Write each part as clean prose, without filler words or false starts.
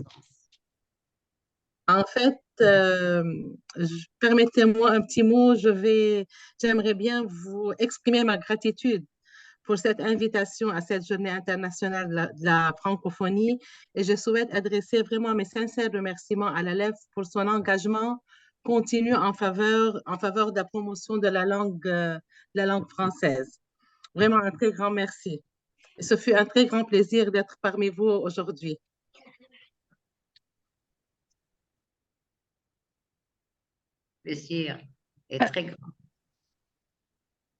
présence. En fait, permettez-moi un petit mot. J'aimerais bien vous exprimer ma gratitude pour cette invitation à cette journée internationale de la francophonie et je souhaite adresser vraiment mes sincères remerciements à l'ALEF pour son engagement continu en faveur de la promotion de la langue française. Vraiment un très grand merci. Et ce fut un très grand plaisir d'être parmi vous aujourd'hui. Plaisir est très grand.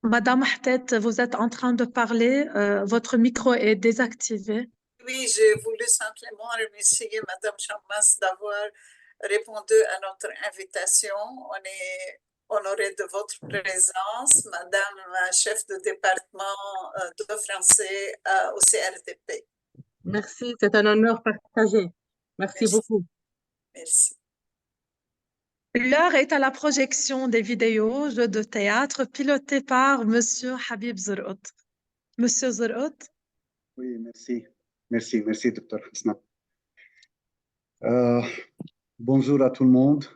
Madame Htet, vous êtes en train de parler. Votre micro est désactivé. Oui, j'ai voulu simplement remercier Madame Chammas d'avoir répondu à notre invitation. On est honoré de votre présence, Madame chef de département de français au CRDP. Merci, c'est un honneur partagé. Merci beaucoup. Merci. L'heure est à la projection des vidéos, jeux de théâtre pilotés par Monsieur Habib Zerhout. Monsieur Zerhout. Oui, merci, docteur Hasna. Bonjour à tout le monde.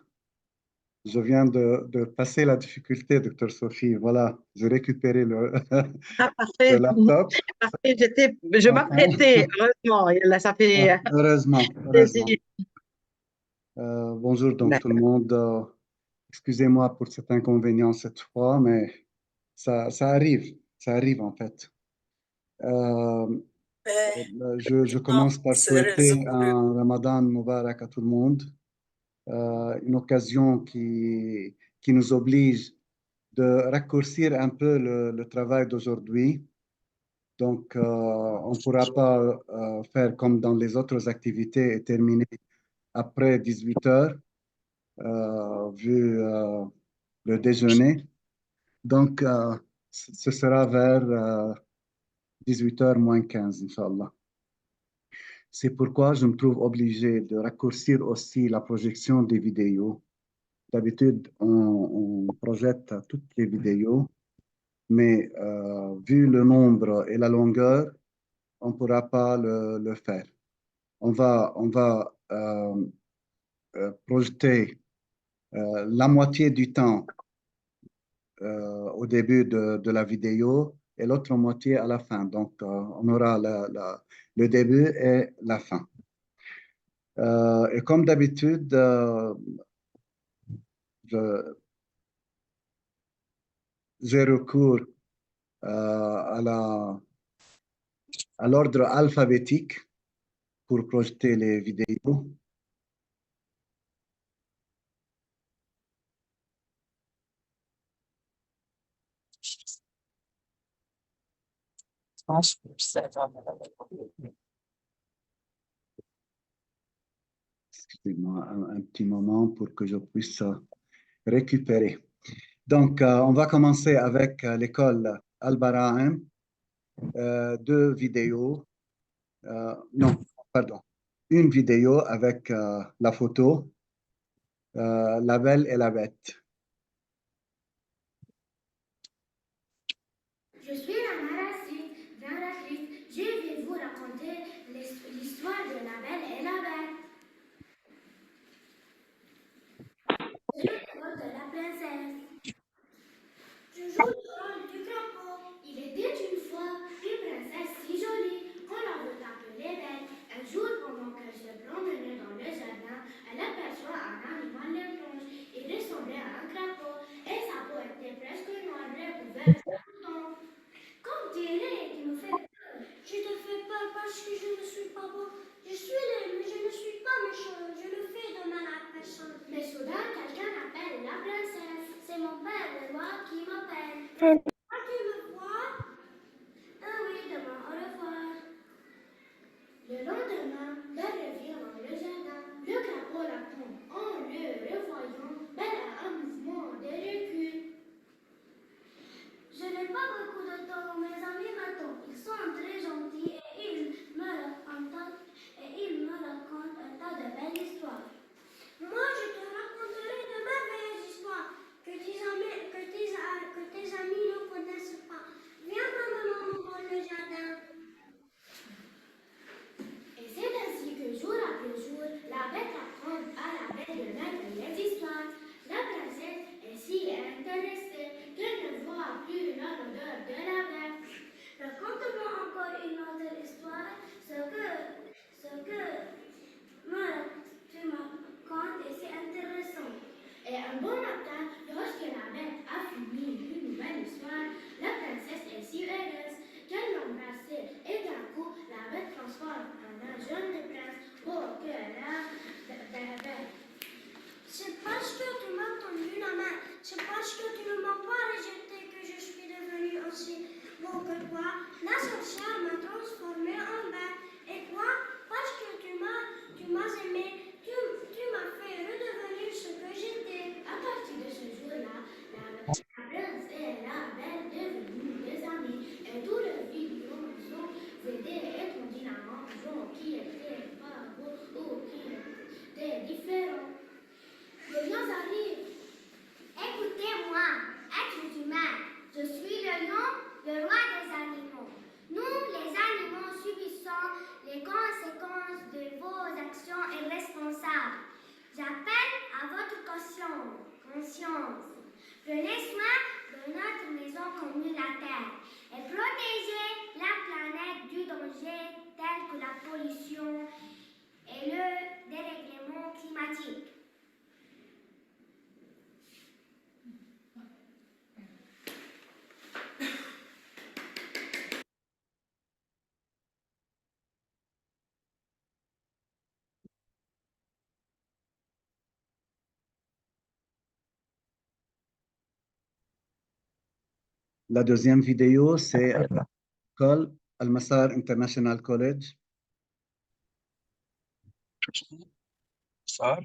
Je viens de passer la difficulté, docteur Sophie. Voilà, j'ai récupéré le, Parfait. le laptop. Parfait, je m'apprêtais, heureusement. Là, ça fait Heureusement. plaisir. Bonjour donc tout le monde. Excusez-moi pour cet inconvénient cette fois, mais ça arrive en fait. Je commence par souhaiter un Ramadan Mubarak à tout le monde, une occasion qui nous oblige de raccourcir un peu le travail d'aujourd'hui. Donc, on ne pourra pas faire comme dans les autres activités et terminer après 18 heures, vu le déjeuner. Donc, ce sera vers 18 heures moins 15, Inch'Allah. C'est pourquoi je me trouve obligé de raccourcir aussi la projection des vidéos. D'habitude, on projette toutes les vidéos, mais vu le nombre et la longueur, on ne pourra pas le faire. On va projeter la moitié du temps au début de la vidéo et l'autre moitié à la fin. Donc, on aura le début et la fin. Et comme d'habitude, j'ai recours à l'ordre alphabétique pour projeter les vidéos. Excusez-moi un petit moment pour que je puisse récupérer. Donc, on va commencer avec l'école Al-Bara'im, 2 vidéos. Non, pardon. Une vidéo avec la photo, La Belle et la Bête. Je suis la narratrice. Je vais vous raconter l'histoire de la Belle et la Bête. C'est le conte de la princesse. Je joue le rôle du crapaud. Il était une fois une princesse si jolie qu'on la veut appeler Belle. Un jour, pendant qu'elle se promenait dans le jardin, elle aperçoit un animal étrange. Il ressemblait à un crapaud et sa peau était presque noire recouverte de boutons. Comme dirait qui me fait peur. Je te fais peur parce que je ne suis pas beau. Je suis laid, mais je ne suis pas méchant. Je ne fais de mal à personne. Mais soudain, quelqu'un appelle la princesse. C'est mon père, le roi, qui m'appelle. Ah, tu me vois? Ah oui, demain, au revoir. Le lendemain, Belle revient dans le jardin. Le crapaud l'attend. En le revoyant, Belle a un mouvement de recul. Je n'ai pas beaucoup de temps, mes amis m'attendent. Ils sont très gentils et ils me racontent un tas de belles histoires. Moi, je te raconterai de merveilleuses histoires que tes amis ne connaissent un bon matin, lorsque la bête a fini une nouvelle histoire, la princesse est si heureuse qu'elle l'embrasse et d'un coup, la bête transforme en un jeune prince beau que la bête. C'est parce que tu m'as tendu la main, c'est parce que tu ne m'as pas rejeté que je suis devenue aussi beau que toi. La sorcière m'a transformée en bête. Et toi, parce que tu m'as aimé, tu m'as fait redevenir ce que j'étais. À partir de ce jour-là, la prince et la belle devenus des amis. Et tout le vie, ils ont aidé et continuellement, qui était pas beau ou qui était différent. Les lions arrivent. Écoutez-moi, êtres humains. Je suis le lion, le roi des animaux. Nous, les animaux, subissons les conséquences de vos actions irresponsables. J'appelle à votre conscience. Prenez soin de notre maison commune, la Terre, et protégez la planète du danger tel que la pollution et le dérèglement climatique. La deuxième vidéo, c'est à l'école Al-Massar International College. صار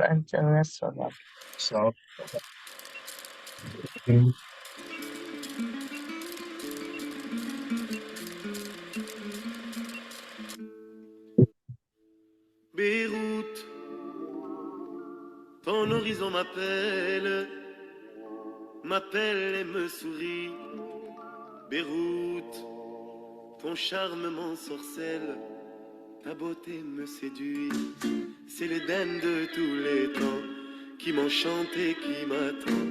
international. صار Beyrouth, ton horizon m'appelle et me sourit. Beyrouth, ton charme m'ensorcelle, ta beauté me séduit. C'est l'Éden de tous les temps qui m'enchante et qui m'attend.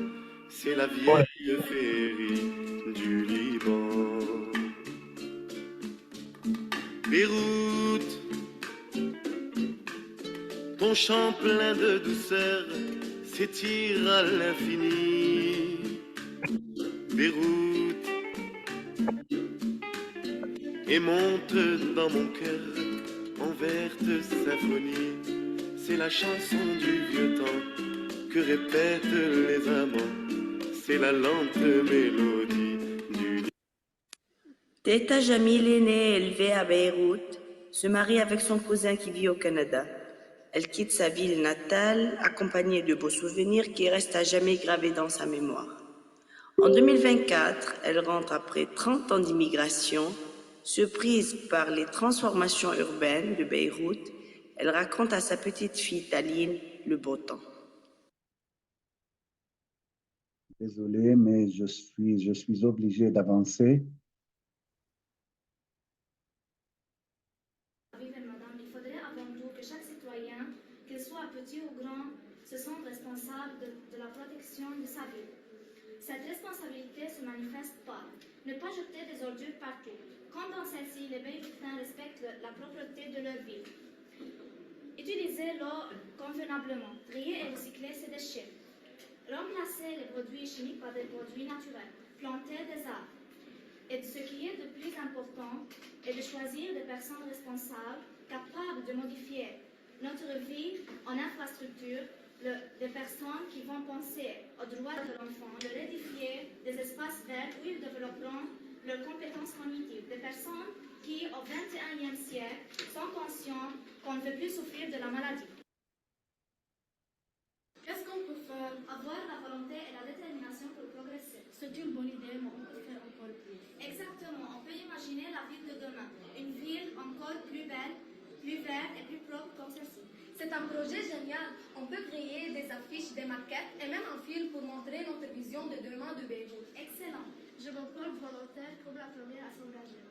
C'est la vieille féerie du Liban. Beyrouth, ton chant plein de douceur s'étire à l'infini. Beyrouth, et monte dans mon cœur en verte symphonie. C'est la chanson du vieux temps que répètent les amants. C'est la lente mélodie du... Teta Jamil est née et élevée à Beyrouth, se marie avec son cousin qui vit au Canada. Elle quitte sa ville natale, accompagnée de beaux souvenirs qui restent à jamais gravés dans sa mémoire. En 2024, elle rentre après 30 ans d'immigration. Surprise par les transformations urbaines de Beyrouth, elle raconte à sa petite fille Taline le beau temps. Désolé, mais je suis obligé d'avancer. Madame, il faudrait avant tout que chaque citoyen, qu'il soit petit ou grand, se sente responsable de la protection de sa ville. Cette responsabilité se manifeste par ne pas jeter des ordures partout. Quand dans celle-ci, les Beyrouthins respectent la propreté de leur ville. Utiliser l'eau convenablement, trier et recycler ses déchets. Remplacer les produits chimiques par des produits naturels. Planter des arbres. Et ce qui est de plus important est de choisir des personnes responsables, capables de modifier notre vie en infrastructure, des personnes qui vont penser aux droits de l'enfant, de l'édifier des espaces verts où ils développeront leurs compétences cognitives, des personnes qui, au XXIe siècle, sont conscientes qu'on ne veut plus souffrir de la maladie. Qu'est-ce qu'on peut faire? Avoir la volonté et la détermination pour progresser. C'est une bonne idée, mais on peut faire encore plus. Exactement, on peut imaginer la ville de demain. Une ville encore plus belle, plus verte et plus propre comme celle-ci. C'est un projet génial. On peut créer des affiches, des maquettes et même un film pour montrer notre vision de demain de Beyrouth. Excellent. Je me porte volontaire comme la première à s'engager.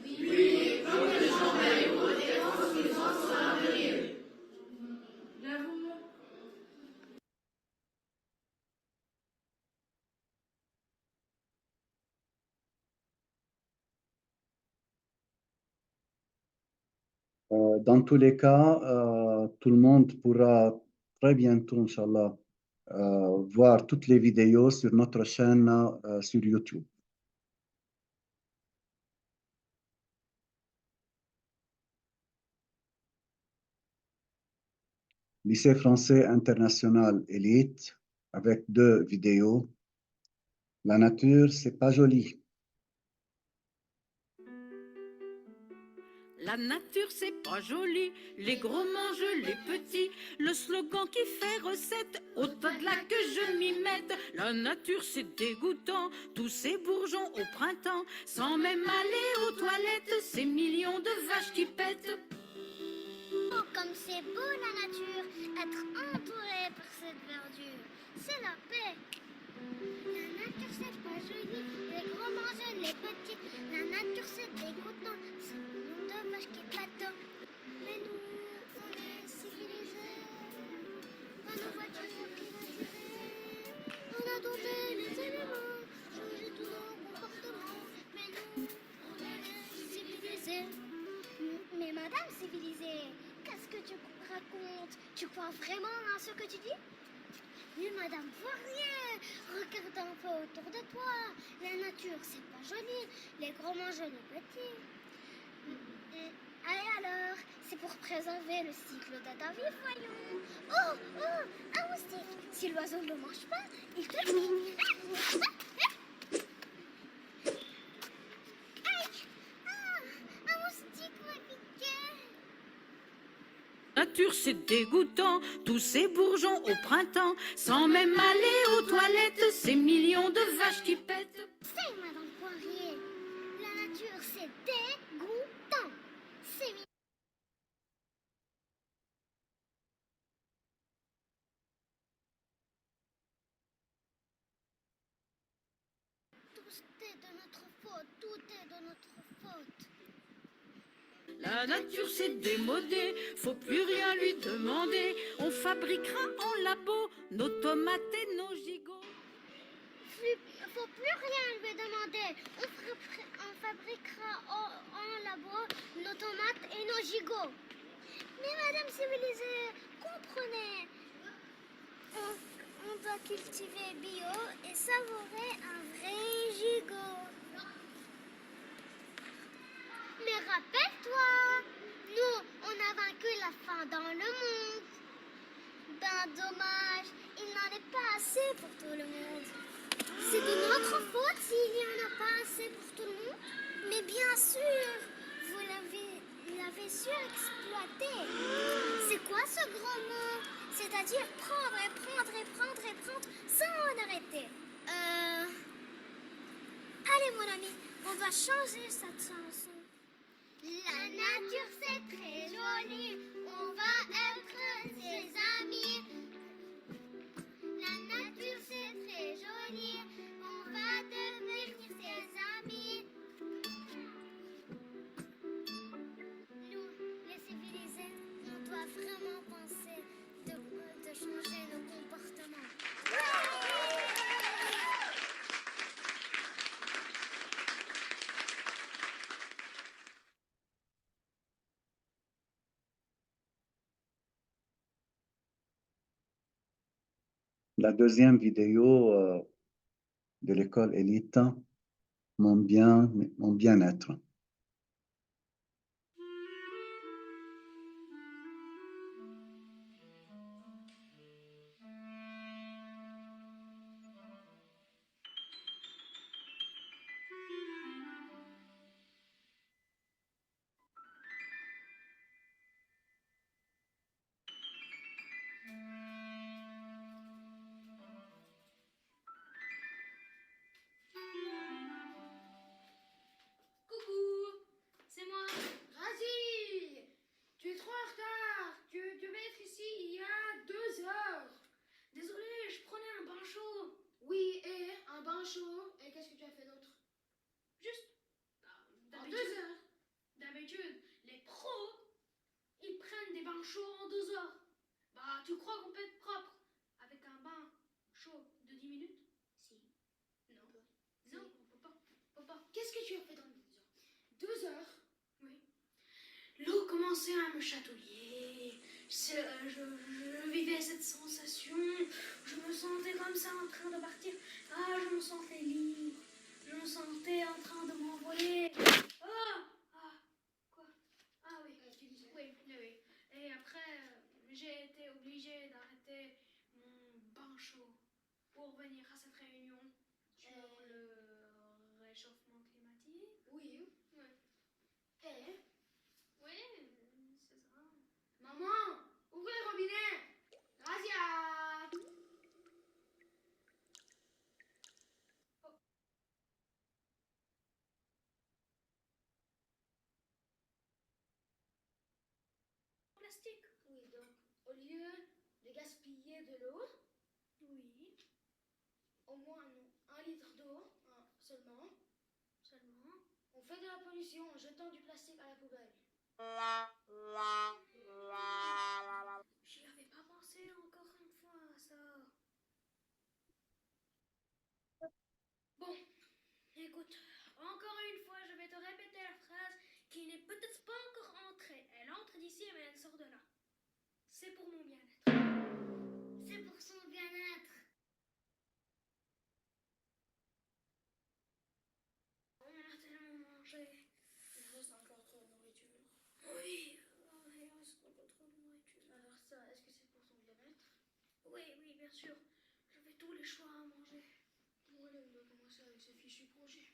Oui, protégeons Beyrouth et construisons son avenir. Dans tous les cas, tout le monde pourra très bientôt, Inch'Allah, voir toutes les vidéos sur notre chaîne sur YouTube. Lycée français international élite, avec 2 vidéos. La nature, c'est pas joli. La nature, c'est pas joli, les gros mangent les petits. Le slogan qui fait recette, au-delà que je m'y mette. La nature, c'est dégoûtant, tous ces bourgeons au printemps. Sans même aller aux toilettes, ces millions de vaches qui pètent. Oh, comme c'est beau la nature, être entouré par cette verdure, c'est la paix. La nature c'est pas joli, les gros mangent les petits. La nature c'est dégoûtant, c'est le nom de vaches qui pètent. Mais nous, on est civilisés, pas nos voitures climatisées. On a dompté les éléments, changé tous nos comportements. Mais nous, on est civilisés. Mais madame civilisée, qu'est-ce que tu racontes? Tu crois vraiment à ce que tu dis? Mais madame, vois rien. Regarde un peu autour de toi. La nature, c'est pas joli. Les gros mangent les petits. Allez alors, c'est pour préserver le cycle de ta vie, voyons. Oh, oh, un moustique. Si l'oiseau ne le mange pas, il te pique. Un moustique m'a piqué. Nature, c'est dégoûtant, tous ces bourgeons au printemps. Sans même aller aux toilettes, ces millions de vaches qui pètent. C'est madame Poirier. La nature, c'est dégoûtant. C'est tout est de notre faute, tout est de notre faute. La nature s'est démodée, faut plus rien lui demander. On fabriquera en labo nos tomates et nos gigots. Faut plus rien lui demander. On fabriquera en labo nos tomates et nos gigots. Mais madame civilisée, comprenez. On doit cultiver bio et savourer un vrai gigot. Mais rappelle-toi, nous, on a vaincu la faim dans le monde. Ben dommage, il n'en est pas assez pour tout le monde. C'est de notre faute s'il n'y en a pas assez pour tout le monde. Mais bien sûr, vous l'avez surexploité. C'est quoi ce gros mot? C'est-à-dire prendre et prendre et prendre et prendre sans en arrêter. Allez mon ami, on va changer cette chanson. La nature c'est très joli, on va être ses amis. La nature c'est très joli, on va devenir ses amis. Nous, les civilisés, on doit vraiment penser de changer nos comportements. La deuxième vidéo de l'école élite, mon bien-être. Coucou, c'est moi. Razi, tu es trop en retard. Tu devais être ici il y a 2 heures. Désolé, je prenais un bain chaud. Oui, et un bain chaud. Et qu'est-ce que tu as fait d'autre? Juste. En 2 heures. D'habitude, les pros, ils prennent des bains chauds en 2 heures. Bah, tu crois qu'on peut être propre avec un bain chaud de 10 minutes? Si. Non. Non, papa. Qu'est-ce que tu as fait dans les 2 heures? 2 heures? Oui. L'eau commence commencé à me chatouiller. Je vivais cette sensation. Je me sentais comme ça en train de partir. Ah, je me sentais libre. Je me sentais en train de m'envoler. Quoi? Ah oui, tu disais. Oui. Et après, j'ai été obligée d'arrêter mon bain chaud pour venir à cette réunion sur le réchauffement climatique. Oui. Et? Oui, c'est ça. Maman, ouvrez le robinet. Gracias. Plastique. Oui, donc au lieu de gaspiller de l'eau, oui, au moins 1 litre d'eau seulement, on fait de la pollution en jetant du plastique à la poubelle. J'y avais pas pensé encore une fois à ça. Bon, écoute, encore une fois, je vais te répéter la phrase qui n'est peut-être pas encore entrée. Elle entre d'ici, mais elle sort de là. C'est pour mon bien-être. C'est pour son bien-être. On a tellement mangé. Il reste encore trop de nourriture. Oui, il reste encore trop de nourriture. Alors ça, est-ce que c'est pour ton bien-être? Oui, bien sûr. J'avais tous les choix à manger. Bon, allez, on va commencer avec ce fichu projet.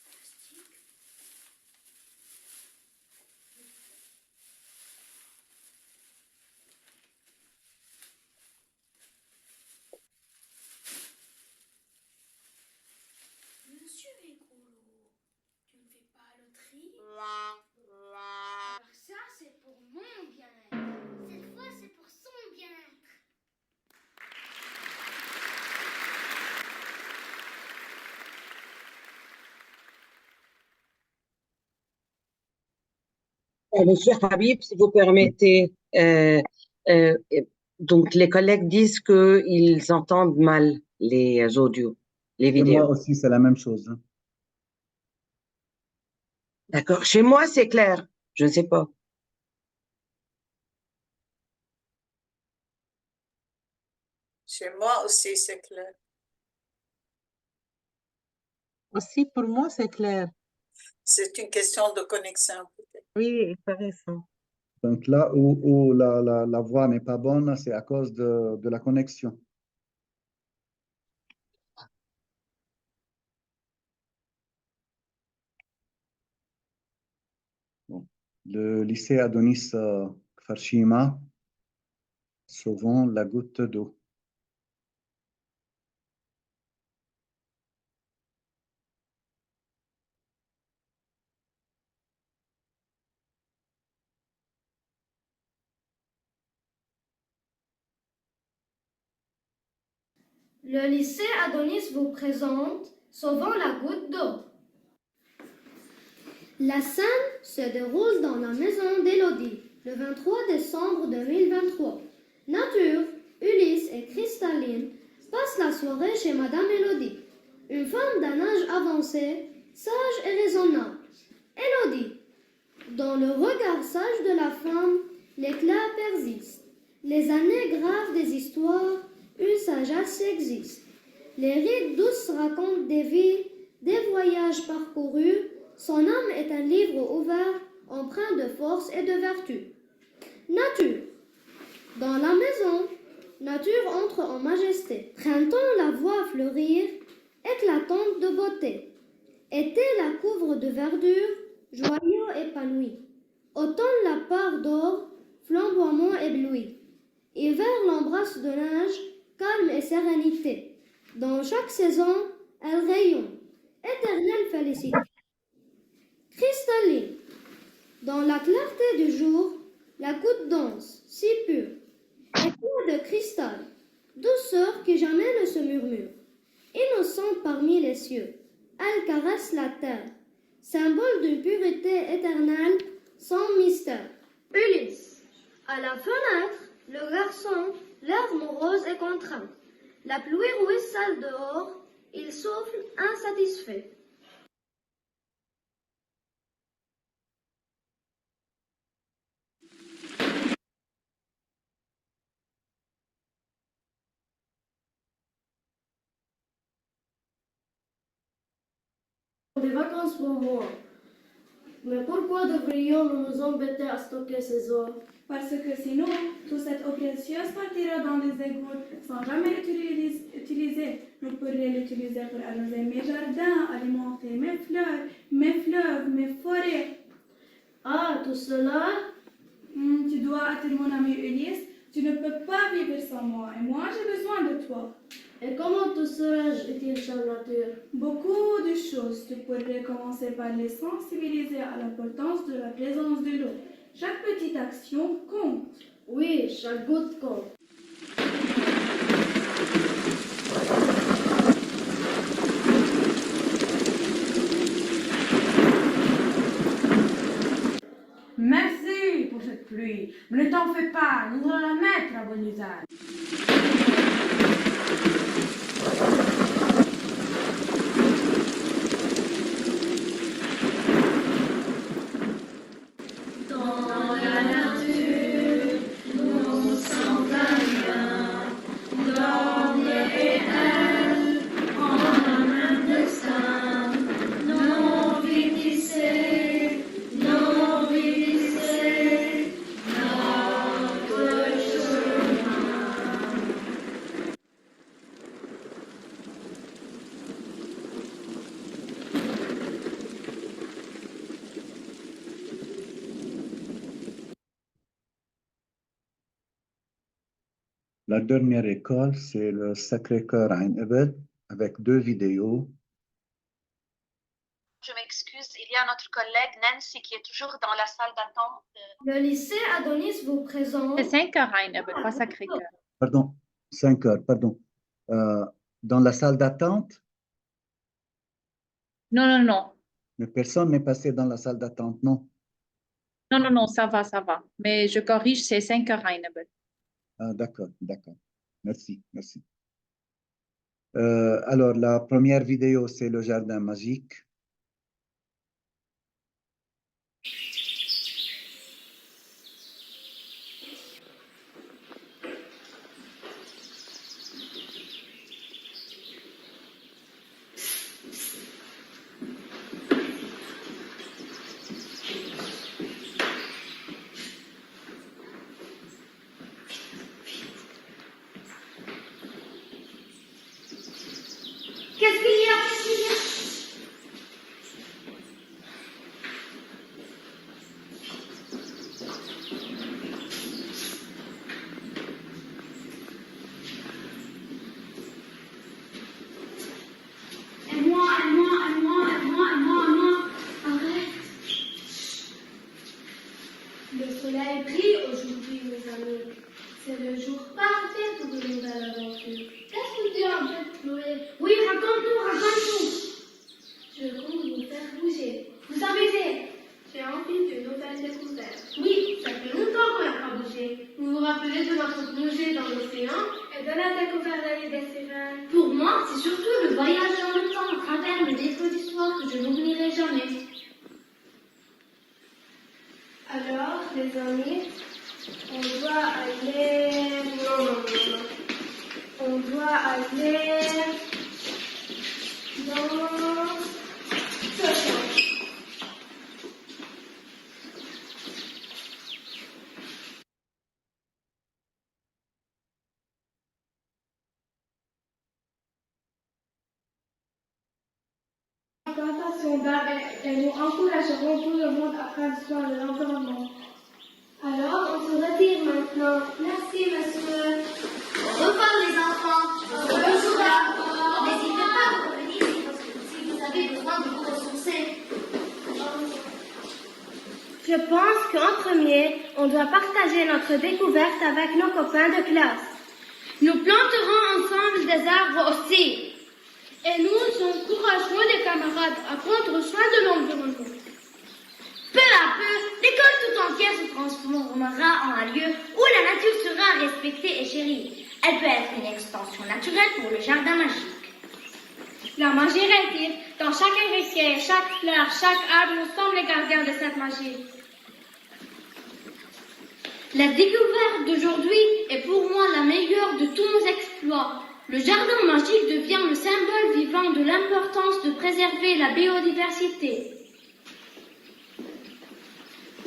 Plastique. Monsieur Écolo, tu ne fais pas le tri? Alors ça, c'est pour mon bien-être. Cette fois, c'est pour son bien-être. Monsieur Habib, si vous permettez, donc les collègues disent qu'ils entendent mal les audios, les Et moi vidéos. aussi, c'est la même chose. Hein. D'accord. Chez moi, c'est clair. Je ne sais pas. Chez moi aussi, c'est clair. Aussi, pour moi, c'est clair. C'est une question de connexion, peut-être. Oui, intéressant. Donc là où la voix n'est pas bonne, c'est à cause de la connexion. Bon. Le lycée Adonis Kfarchima, sauvons la goutte d'eau. Le lycée Adonis vous présente Sauvant la goutte d'eau. La scène se déroule dans la maison d'Élodie, le 23 décembre 2023. Nature, Ulysse et Cristalline passent la soirée chez Madame Élodie, une femme d'un âge avancé, sage et raisonnable. Élodie. Dans le regard sage de la femme, l'éclat persiste. Les années graves des histoires, une sagesse existe. Les rites douces racontent des vies, des voyages parcourus. Son âme est un livre ouvert, empreint de force et de vertu. Nature. Dans la maison, nature entre en majesté. Printemps la voit fleurir, éclatante de beauté. Été la couvre de verdure, joyeux épanoui. Automne la part d'or, flamboiement ébloui. Hiver l'embrasse de neige, calme et sérénité. Dans chaque saison, elle rayonne, éternelle félicité. Cristalline. Dans la clarté du jour, la goutte danse, si pure, éclat de cristal, douceur qui jamais ne se murmure. Innocente parmi les cieux, elle caresse la terre, symbole d'une pureté éternelle, sans mystère. Ulysse. À la fenêtre, le garçon, l'air morose et contraint. La pluie ruisselle dehors, il souffle insatisfait. Des vacances pour moi. Mais pourquoi devrions-nous nous embêter à stocker ces eaux? Parce que sinon, toute cette eau précieuse partira dans les égouts sans jamais être utilisée. Nous pourrions l'utiliser pour arroser mes jardins, alimenter mes fleurs, mes fleuves, mes forêts. Ah, tout cela? Tu dois être mon ami Ulysse. Tu ne peux pas vivre sans moi et moi j'ai besoin de toi. Et comment te serais-je utile sur la nature? Beaucoup de choses. Tu pourrais commencer par les sensibiliser à l'importance de la présence de l'eau. Chaque petite action compte. Oui, chaque goutte compte. Merci pour cette pluie. Mais ne t'en fais pas, nous allons la mettre à bon usage. La dernière école, c'est le Sacré-Cœur à Ain Ebel, avec 2 vidéos. Je m'excuse, il y a notre collègue Nancy qui est toujours dans la salle d'attente. Le lycée Adonis vous présente. C'est 5 heures, Ain Ebel, pas Sacré-Cœur. Pardon, 5 heures, pardon. Dans la salle d'attente, Non, non, non. mais personne n'est passé dans la salle d'attente, non? Non, non, non, ça va, ça va. Mais je corrige, c'est 5 heures, Ain Ebel. Ah, d'accord, d'accord. Merci, merci. Alors, la première vidéo, c'est le jardin magique. Qu'est-ce qu'il y a? Et moi. Arrête. Le soleil brille aujourd'hui, mes amis. C'est le jour parfait pour une nouvelle aventure. Qu'est-ce que tu as en tête, Chloé? Oui, raconte-nous. Je compte vous faire bouger. Vous amusez. J'ai envie d'une nouvelle découverte. Oui, ça fait longtemps qu'on n'a pas bougé. Vous vous rappelez de notre plongée dans l'océan et de la découverte de l'île des sirènes? Pour moi, c'est surtout le voyage dans le temps à travers mes défauts d'histoire que je n'oublierai jamais. Alors, les amis, on doit aller... Non. On doit aller dans ce champ. Plantation d'arbres et nous encouragerons tout le monde à prendre soin de l'environnement. Alors, on se retire maintenant. Merci, monsieur. Au revoir, les enfants. Bonjour. N'hésitez pas à revenir si vous avez besoin de vous ressourcer. Je pense qu'en premier, on doit partager notre découverte avec nos copains de classe. Nous planterons ensemble des arbres aussi. Et nous encouragerons les camarades à prendre soin de l'environnement. Peu à peu, l'école tout entière se transformera en un lieu où la nature sera respectée et chérie. Elle peut être une extension naturelle naturel pour le jardin magique. La magie réside dans chaque ingrédient, chaque fleur, chaque arbre. Nous sommes les gardiens de cette magie. La découverte d'aujourd'hui est pour moi la meilleure de tous nos exploits. Le jardin magique devient le symbole vivant de l'importance de préserver la biodiversité.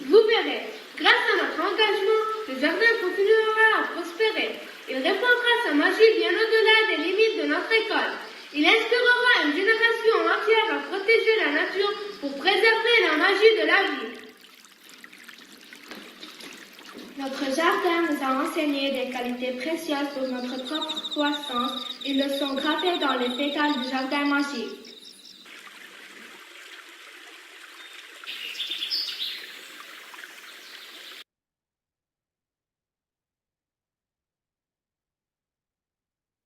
Vous verrez, grâce à notre engagement, le jardin continuera à prospérer. Il répandra sa magie bien au-delà des limites de notre école. Il inspirera une génération entière à protéger la nature pour préserver la magie de la vie. Notre jardin nous a enseigné des qualités précieuses pour notre propre croissance. Ils le sont gravés dans les pétales du jardin magique.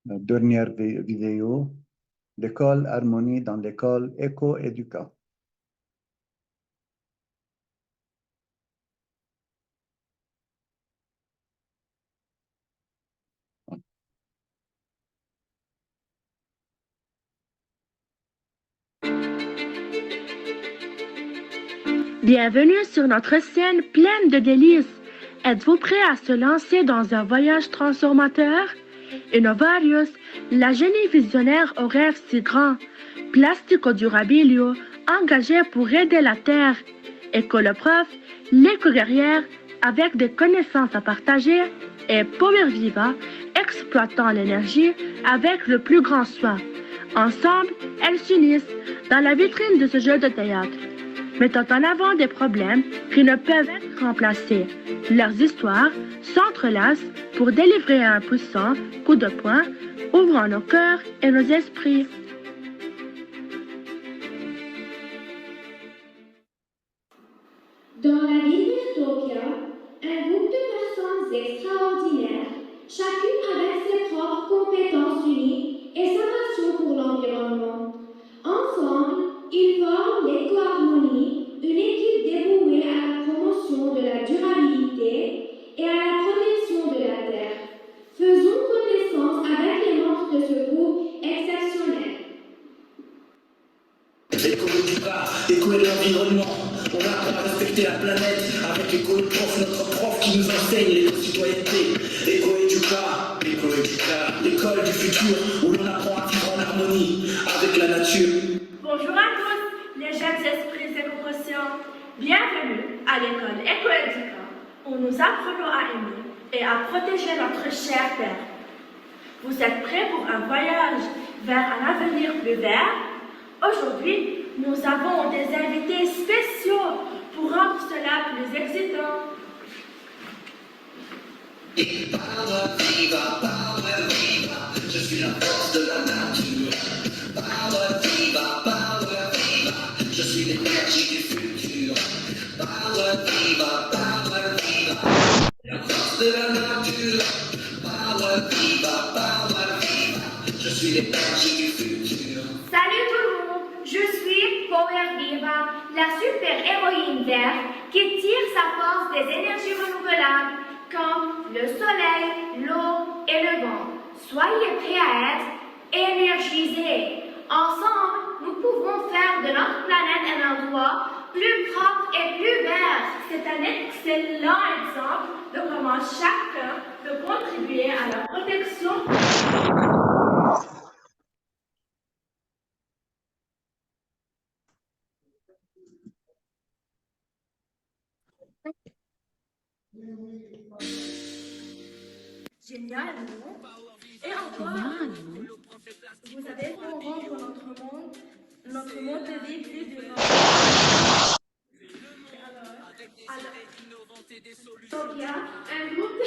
La dernière vidéo, l'école Harmonie dans l'école Éco-Éduca. Bienvenue sur notre scène pleine de délices. Êtes-vous prêt à se lancer dans un voyage transformateur? Innovarius, la génie visionnaire aux rêves si grands. Plastico Durabilio, engagé pour aider la Terre. École Prof, l'éco-guerrière, avec des connaissances à partager. Et Power Viva, exploitant l'énergie avec le plus grand soin. Ensemble, elles s'unissent dans la vitrine de ce jeu de théâtre, mettant en avant des problèmes qui ne peuvent être remplacés. Leurs histoires s'entrelacent pour délivrer un puissant coup de poing, ouvrant nos cœurs et nos esprits. Dans la ville de Tokyo, un groupe de personnes extraordinaires, chacune avec ses propres compétences uniques et sa passion pour l'environnement. Ensemble, ils forment l'éco-harmonie, une équipe dévouée à la promotion de la durabilité et à la protection de la terre. Faisons connaissance avec les membres de ce groupe exceptionnel. Éco-Éduca, éco et l'environnement. On apprend à respecter la planète avec Éco-Prof, notre prof qui nous enseigne l'éco-citoyenneté. Éco-Éduca, l'école du futur où l'on apprend à vivre en harmonie avec la nature. Bonjour à tous, les jeunes esprits éco-conscients. Bienvenue à l'école Éco-Éduca, où nous apprenons à aimer et à protéger notre chère terre. Vous êtes prêts pour un voyage vers un avenir plus vert? Aujourd'hui, nous avons des invités spéciaux pour rendre cela plus excitant. Power Viva, je suis la force de la nature. Power Viva, je suis l'énergie du futur. Power Viva, la force de la nature. Power Viva, je suis l'énergie du futur. Salut tout le monde, je suis Power Viva, la super-héroïne verte qui tire sa force des énergies renouvelables comme le soleil, l'eau et le vent. Soyez prêts à être énergisés. Ensemble, nous pouvons faire de notre planète un endroit plus propre et plus vert. C'est un excellent exemple de comment chacun peut contribuer à la protection. Génial, non? Et encore, vous savez qu'on rendre notre monde de vie plus durable. Sophia, un groupe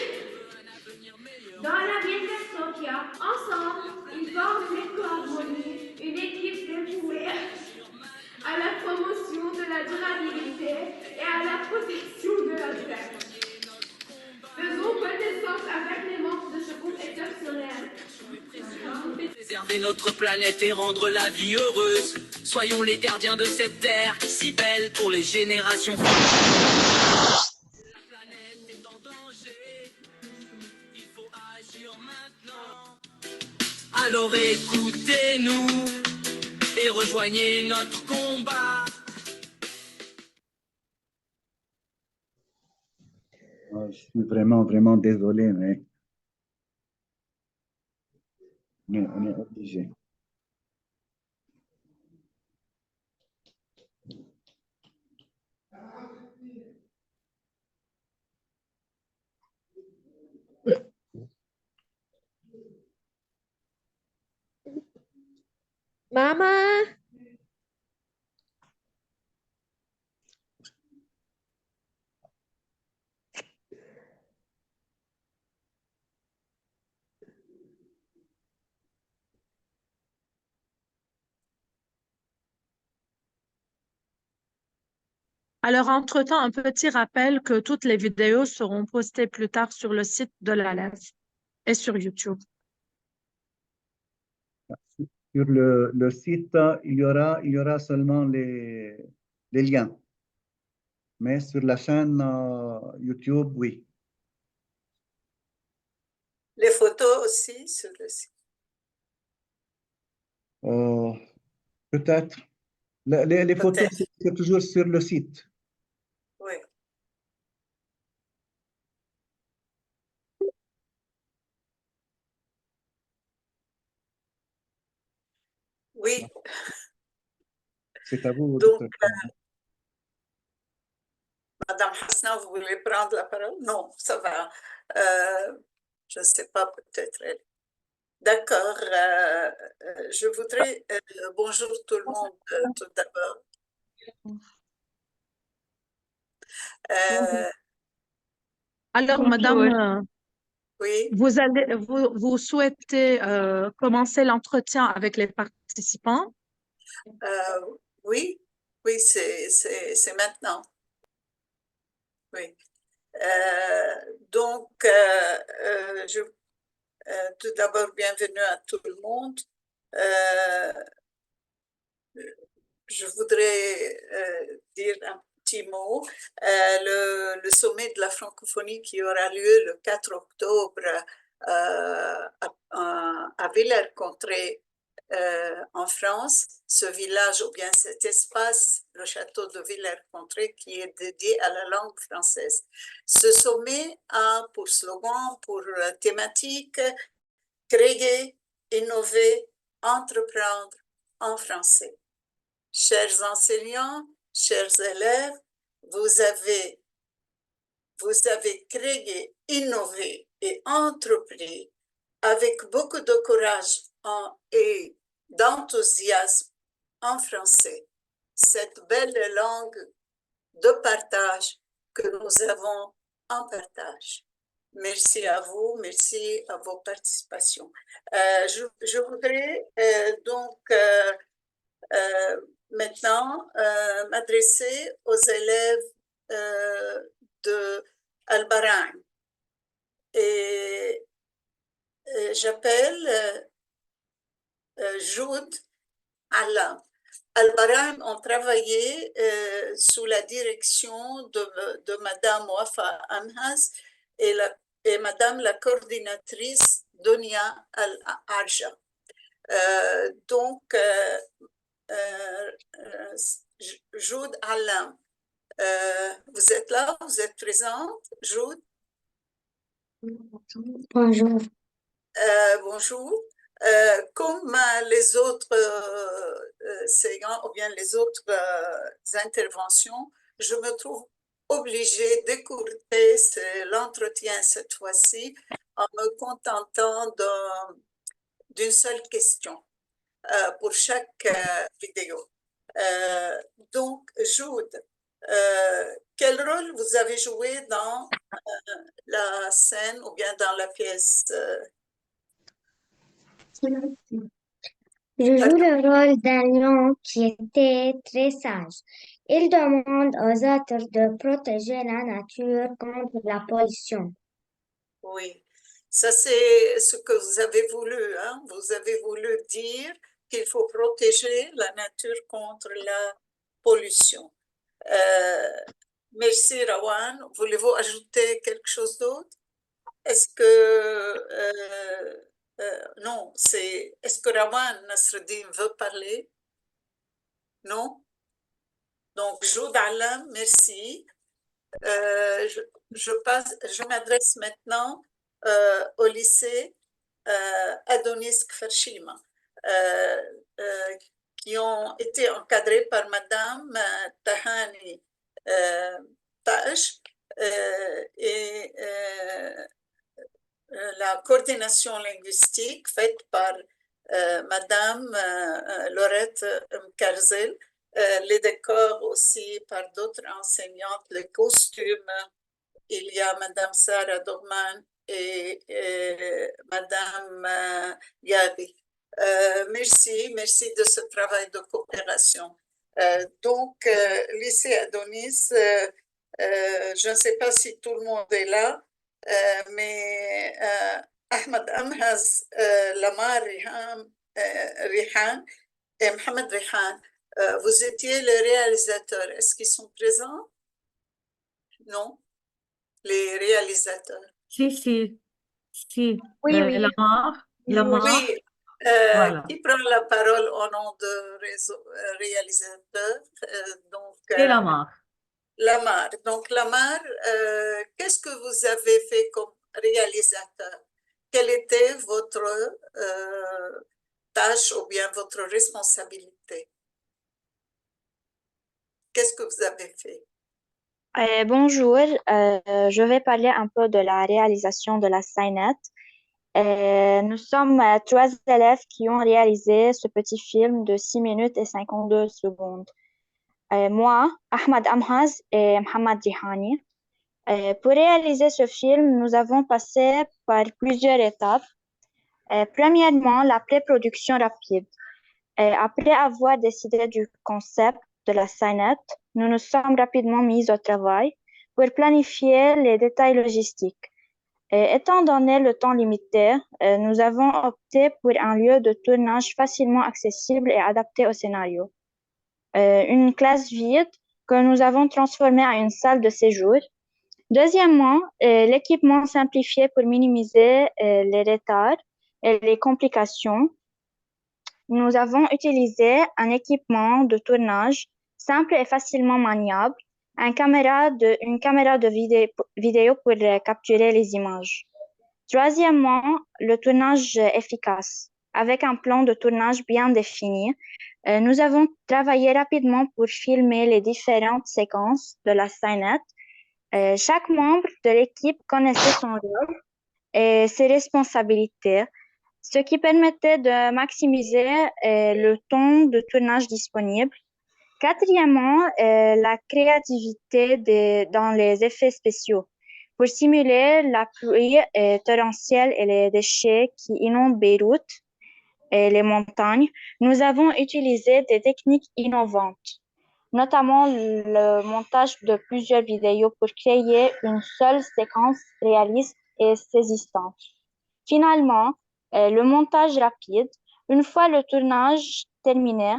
dans la ville de Sophia, ensemble, ils forment l'éco-harmonie, une équipe dévouée à la promotion de la durabilité et à la protection de la terre. Faisons connaissance avec les membres de ce groupe exceptionnel. Préserver notre planète et rendre la vie heureuse. Soyons les gardiens de cette terre, si belle pour les générations futures. La planète est en danger, il faut agir maintenant. Alors écoutez-nous et rejoignez notre combat. Je suis vraiment, vraiment désolé, mais on est obligé. Maman, Alors, entre-temps, un petit rappel que toutes les vidéos seront postées plus tard sur le site de l'ALEF et sur YouTube. Sur le site, il y aura seulement les liens. Mais sur la chaîne YouTube, oui. Les photos aussi sur le site. Peut-être. Les photos, c'est toujours sur le site. Oui. Oui. C'est à vous. Donc, Madame Hasna, vous voulez prendre la parole? Non, ça va. Je ne sais pas, peut-être elle. D'accord. Je voudrais... bonjour tout le monde, tout d'abord. Alors, Bonjour. Madame, Oui. vous souhaitez commencer l'entretien avec les participants? Oui, oui, c'est maintenant. Oui. Donc, tout d'abord, bienvenue à tout le monde. Je voudrais dire un petit mot. Le sommet de la francophonie qui aura lieu le 4 octobre à Villers-Contré en France, ce village ou bien cet espace, le château de Villers-Contré, qui est dédié à la langue française. Ce sommet a pour slogan, pour thématique, créer, innover, entreprendre en français. Chers enseignants, chers élèves, vous avez créé, innové et entrepris avec beaucoup de courage et d'enthousiasme en français cette belle langue de partage que nous avons en partage. Merci à vous, merci à vos participations. Je voudrais donc maintenant m'adresser aux élèves de Al-Bahrain. Et j'appelle Joud Alam. Al-Bahrain ont travaillé sous la direction de Madame Wafa Amhaz et Madame la coordinatrice Donia Al-Arja. Donc, Joud Alam, vous êtes là, vous êtes présente, Joud? Bonjour. Bonjour. Comme les autres séances ou bien les autres interventions, je me trouve obligée d'écourter l'entretien cette fois-ci en me contentant d'une seule question pour chaque vidéo. Donc, Joud, quel rôle vous avez joué dans la scène ou bien dans la pièce? Je joue le rôle d'un lion qui était très sage. Il demande aux autres de protéger la nature contre la pollution. Oui, ça c'est ce que vous avez voulu, hein? Vous avez voulu dire qu'il faut protéger la nature contre la pollution. Merci Rawan. Voulez-vous ajouter quelque chose d'autre? Est-ce que Non, c'est... Est-ce que Rawan Nasreddin veut parler? Non? Donc, Joud Alam, merci. Je m'adresse maintenant au lycée Adonis Kfarchima, qui ont été encadrés par Madame Tahani Taj et la coordination linguistique faite par Madame Laurette Mkarzel, les décors aussi par d'autres enseignantes, les costumes, il y a Madame Sarah Dorman et Madame Yabi. Merci de ce travail de coopération. Donc, lycée Adonis, je ne sais pas si tout le monde est là, mais Ahmed Amhaz, Lamar Rihan et Mohamed Rihan, vous étiez les réalisateurs. Est-ce qu'ils sont présents? Non? Les réalisateurs. Si. Oui, oui. Lamar. Oui. Voilà. Qui prend la parole au nom de réalisateur? Donc, Et Lamar. Lamar. Donc, Lamar, qu'est-ce que vous avez fait comme réalisateur? Quelle était votre tâche ou bien votre responsabilité? Qu'est-ce que vous avez fait? Bonjour, je vais parler un peu de la réalisation de la SciNet. Nous sommes 3 élèves qui ont réalisé ce petit film de 6 minutes et 52 secondes. Moi, Ahmed Amhaz et Mohamed Dihani. Pour réaliser ce film, nous avons passé par plusieurs étapes. Premièrement, la pré-production rapide. Après avoir décidé du concept de la SciNet, nous nous sommes rapidement mis au travail pour planifier les détails logistiques. Étant donné le temps limité, nous avons opté pour un lieu de tournage facilement accessible et adapté au scénario. Une classe vide que nous avons transformée en une salle de séjour. Deuxièmement, l'équipement simplifié pour minimiser les retards et les complications. Nous avons utilisé un équipement de tournage simple et facilement maniable, une caméra de vidéo pour capturer les images. Troisièmement, le tournage efficace. Avec un plan de tournage bien défini, nous avons travaillé rapidement pour filmer les différentes séquences de la SciNet. Chaque membre de l'équipe connaissait son rôle et ses responsabilités, ce qui permettait de maximiser le temps de tournage disponible. Quatrièmement, la créativité dans les effets spéciaux. Pour simuler la pluie torrentielle et les déchets qui inondent Beyrouth et les montagnes, nous avons utilisé des techniques innovantes, notamment le montage de plusieurs vidéos pour créer une seule séquence réaliste et saisissante. Finalement, le montage rapide. Une fois le tournage terminé,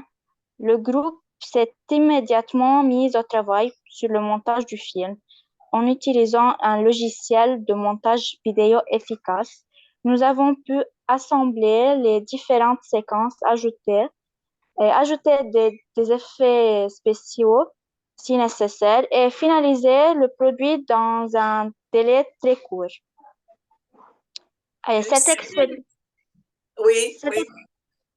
le groupe s'est immédiatement mis au travail sur le montage du film. En utilisant un logiciel de montage vidéo efficace, nous avons pu assembler les différentes séquences, ajouter des effets spéciaux si nécessaire et finaliser le produit dans un délai très court.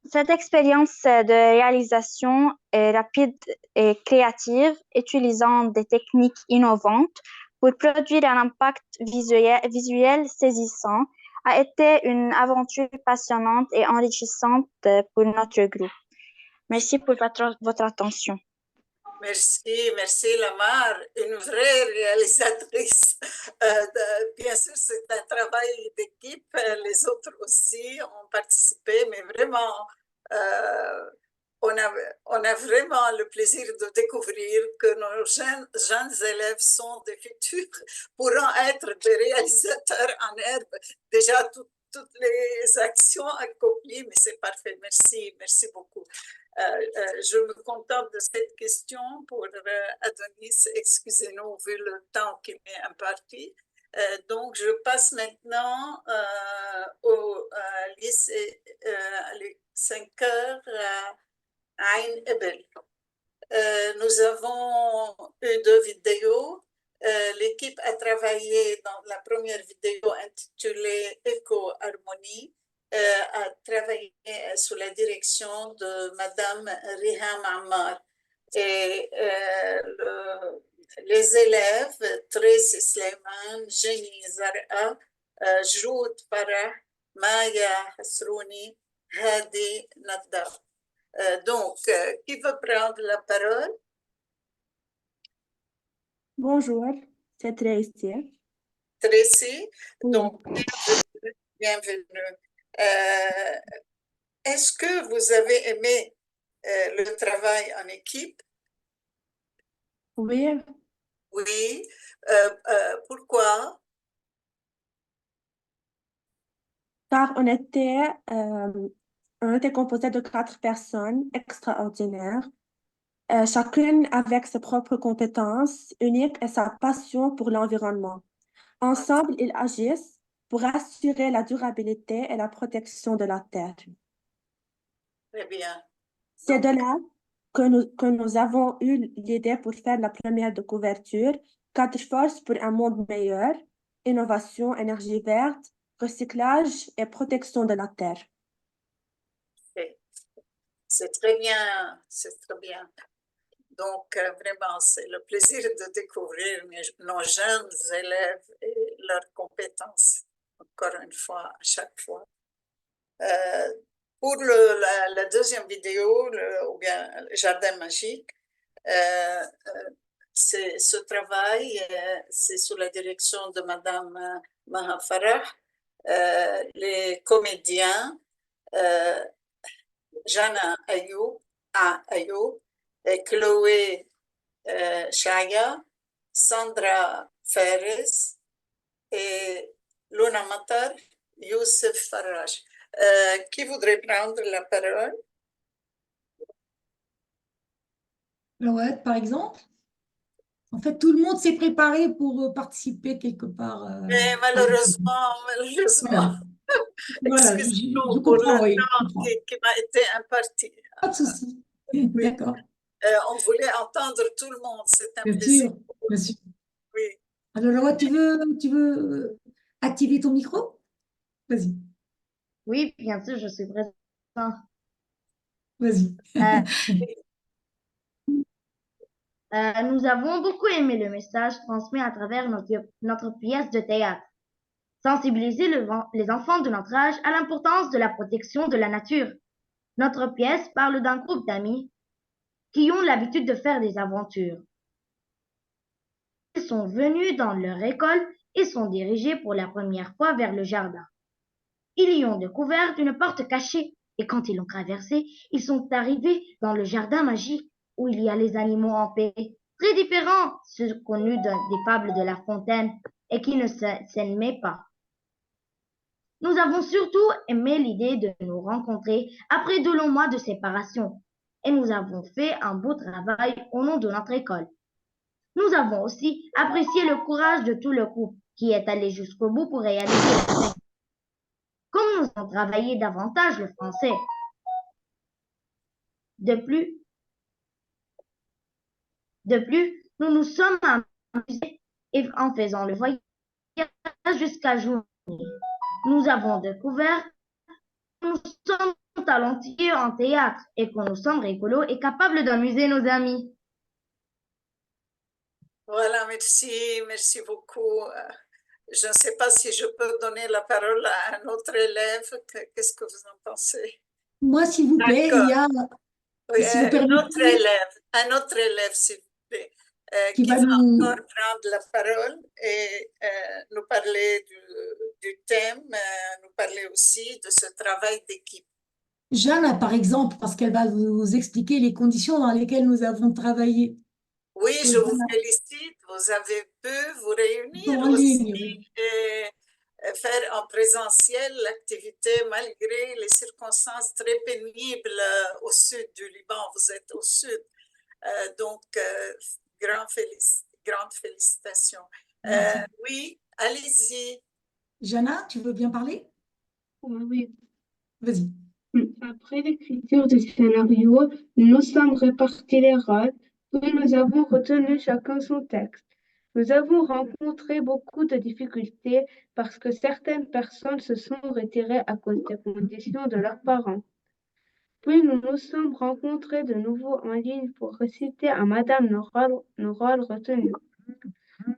Cette expérience de réalisation est rapide et créative, utilisant des techniques innovantes pour produire un impact visuel saisissant, a été une aventure passionnante et enrichissante pour notre groupe. Merci pour votre attention. Merci Lamar, une vraie réalisatrice. Bien sûr, c'est un travail d'équipe, les autres aussi ont participé, mais vraiment, on a vraiment le plaisir de découvrir que nos jeunes élèves sont des futurs, pourront être des réalisateurs en herbe. Déjà, toutes les actions accomplies, mais c'est parfait. Merci beaucoup. Je me contente de cette question pour Adonis. Excusez-nous vu le temps qui m'est imparti. Donc, je passe maintenant au midi, c'est 5 heures à Ain Ebel. Nous avons eu 2 vidéos. L'équipe a travaillé dans la première vidéo intitulée Éco-harmonie, a travaillé sous la direction de Madame Riham Ammar. Et les élèves, Tracy Sleiman, Jenny Zara, Joud Farah, Maya Hasrouni, Hadi Nadar. Donc, qui veut prendre la parole? Bonjour, c'est Tracy. Tracy, Oui. donc bienvenue. Est-ce que vous avez aimé le travail en équipe? Oui, Oui. Pourquoi? car on était composé de 4 personnes extraordinaires, chacune avec ses propres compétences uniques et sa passion pour l'environnement. Ensemble, ils agissent pour assurer la durabilité et la protection de la Terre. Très bien. C'est de là que nous avons eu l'idée pour faire la première de couverture, 4 forces pour un monde meilleur, innovation, énergie verte, recyclage et protection de la Terre. C'est très bien, c'est très bien. Donc, vraiment, c'est le plaisir de découvrir nos jeunes élèves et leurs compétences, encore une fois, à chaque fois. Pour la deuxième vidéo, ou bien le Jardin magique, ce travail, c'est sous la direction de Madame Maha Farah. Les comédiens, Jana Ayoub, et Chloé Chaya, Sandra Ferres et Luna Matar, Youssef Faraj. Qui voudrait prendre la parole? Ouais, par exemple. En fait, tout le monde s'est préparé pour participer quelque part. Mais malheureusement, Voilà, excusez-nous je pour le comprends, oui. temps qui m'a été imparti. Pas de souci. Oui. D'accord. On voulait entendre tout le monde, c'est un Bien plaisir. sûr, bien sûr. Oui. Alors, Laura, tu veux activer ton micro? Vas-y, Oui, bien sûr, je suis présente. vas-y. Nous avons beaucoup aimé le message transmis à travers notre pièce de théâtre. Sensibiliser les enfants de notre âge à l'importance de la protection de la nature. Notre pièce parle d'un groupe d'amis qui ont l'habitude de faire des aventures. Ils sont venus dans leur école et sont dirigés pour la première fois vers le jardin. Ils y ont découvert une porte cachée et quand ils l'ont traversée, ils sont arrivés dans le jardin magique où il y a les animaux en paix, très différents, ceux connus des fables de La Fontaine et qui ne s'aimaient pas. Nous avons surtout aimé l'idée de nous rencontrer après de longs mois de séparation et nous avons fait un beau travail au nom de notre école. Nous avons aussi apprécié le courage de tout le groupe qui est allé jusqu'au bout pour réaliser la scène. Comme nous avons travaillé davantage le français. De plus, nous nous sommes amusés en faisant le voyage jusqu'à jour. Nous avons découvert que nous sommes talentueux en théâtre et que nous sommes rigolos et capables d'amuser nos amis. Voilà, merci beaucoup. Je ne sais pas si je peux donner la parole à un autre élève. Qu'est-ce que vous en pensez? Moi, s'il vous plaît, il y a... Oui, si vous permettez, un autre élève, s'il vous plaît, qui qui va va nous... encore prendre la parole et nous parler du thème, nous parler aussi de ce travail d'équipe. Jeanne, par exemple, parce qu'elle va vous expliquer les conditions dans lesquelles nous avons travaillé. Oui, je vous félicite. Vous avez pu vous réunir En aussi ligne, oui. et faire en présentiel l'activité malgré les circonstances très pénibles au sud du Liban. Vous êtes au sud. Donc, grandes félicitations. Oui, allez-y. Jana, tu veux bien parler? Oui. Vas-y. Après l'écriture du scénario, nous sommes répartis les rôles, puis nous avons retenu chacun son texte. Nous avons rencontré beaucoup de difficultés parce que certaines personnes se sont retirées à cause des conditions de leurs parents. Puis nous nous sommes rencontrés de nouveau en ligne pour réciter à Madame nos rôles retenus.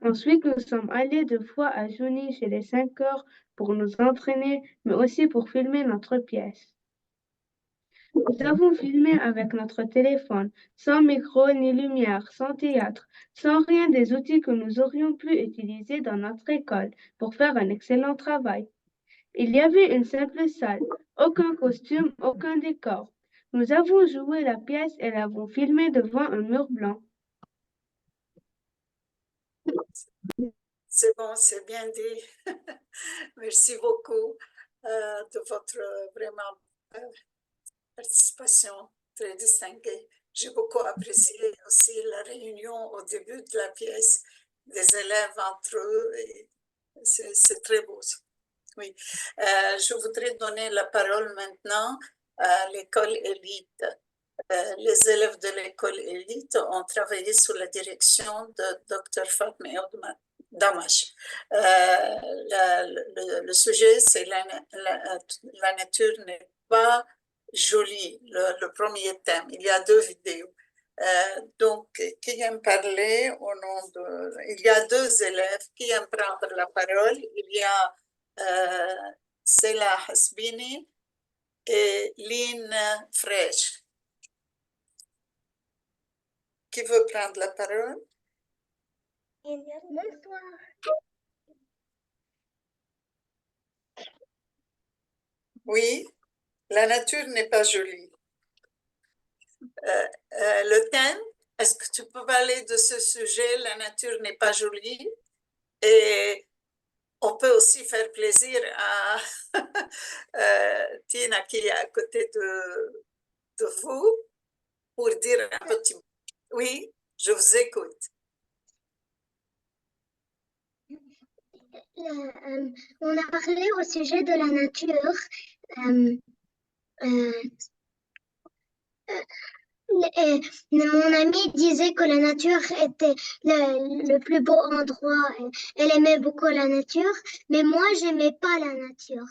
Ensuite, nous sommes allés 2 fois à Jouni chez les 5 heures pour nous entraîner, mais aussi pour filmer notre pièce. Nous avons filmé avec notre téléphone, sans micro ni lumière, sans théâtre, sans rien des outils que nous aurions pu utiliser dans notre école pour faire un excellent travail. Il y avait une simple salle, aucun costume, aucun décor. Nous avons joué la pièce et l'avons filmée devant un mur blanc. C'est bon, c'est bien dit. Merci beaucoup de votre vraiment participation très distinguée. J'ai beaucoup apprécié aussi la réunion au début de la pièce des élèves entre eux. C'est très beau. Oui. Je voudrais donner la parole maintenant à l'école élite. Les élèves de l'école élite ont travaillé sous la direction de Dr. Fatma Damash. Le sujet, c'est la nature n'est pas jolie, le premier thème. Il y a 2 vidéos. Donc, qui aime parler au nom de... Il y a 2 élèves qui aiment prendre la parole. Il y a Sela Hasbini et Lynn Fresh. Qui veut prendre la parole? Bonsoir. Oui, la nature n'est pas jolie. Le thème, est-ce que tu peux parler de ce sujet? La nature n'est pas jolie. Et on peut aussi faire plaisir à Tina qui est à côté de vous pour dire un petit mot. Oui, je vous écoute. On a parlé au sujet de la nature. Mon amie disait que la nature était le plus beau endroit. Elle aimait beaucoup la nature, mais moi, j'aimais pas la nature.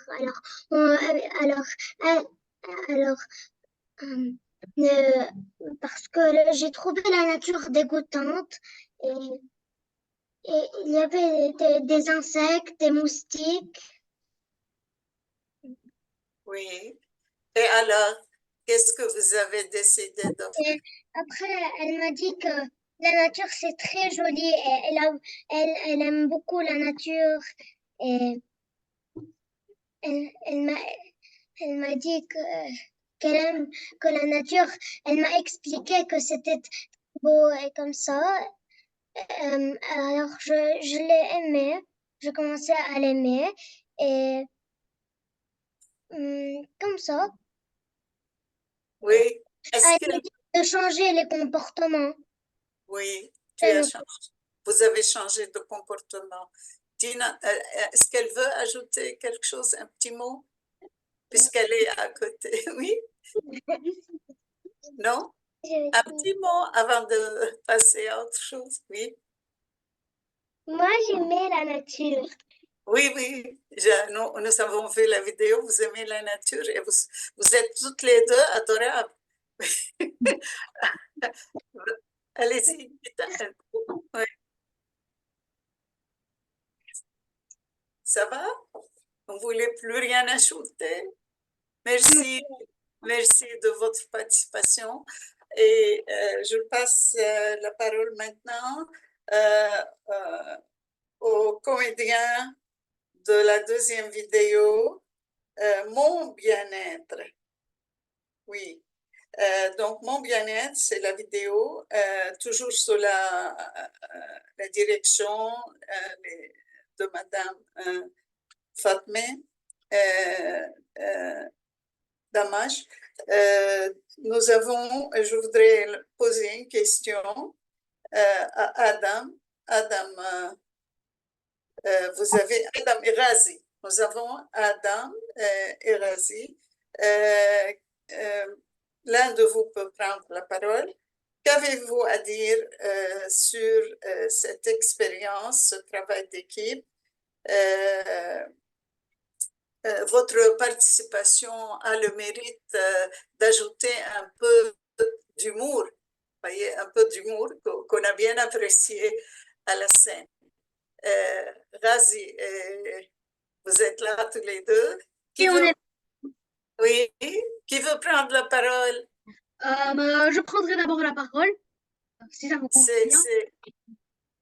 Parce que j'ai trouvé la nature dégoûtante et il y avait des insectes, des moustiques. Oui. Et alors, qu'est-ce que vous avez décidé de faire? Après, elle m'a dit que la nature, c'est très joli et elle aime beaucoup la nature. Et elle m'a dit qu'elle aime que la nature, elle m'a expliqué que c'était beau et comme ça. Alors, je l'ai aimé, je commençais à l'aimer et comme ça. Oui. Elle m'a dit de changer les comportements. Oui, tu as changé. Vous avez changé de comportement. Tina, est-ce qu'elle veut ajouter quelque chose, un petit mot, puisqu'elle est à côté? Oui? Non? Un petit mot avant de passer à autre chose, oui? Moi, j'aimais la nature. Oui, oui, nous avons vu la vidéo, vous aimez la nature et vous êtes toutes les 2 adorables. Allez-y. Oui. Ça va? Vous ne voulez plus rien ajouter? Merci, merci de votre participation. Et je passe la parole maintenant au comédien de la 2e vidéo, Mon bien-être. Oui. Donc, Mon bien-être, c'est la vidéo, toujours sous la direction de Madame Fatma Damash. Je voudrais poser une question à Adam. Adam, vous avez Adam et Razi. Nous avons Adam et Razi. L'un de vous peut prendre la parole. Qu'avez-vous à dire sur cette expérience, ce travail d'équipe? Votre participation a le mérite d'ajouter un peu d'humour, voyez, un peu d'humour qu'on a bien apprécié à la scène. Razi, vous êtes là tous les deux. Oui, qui veut prendre la parole? Je prendrai d'abord la parole, si ça vous convient.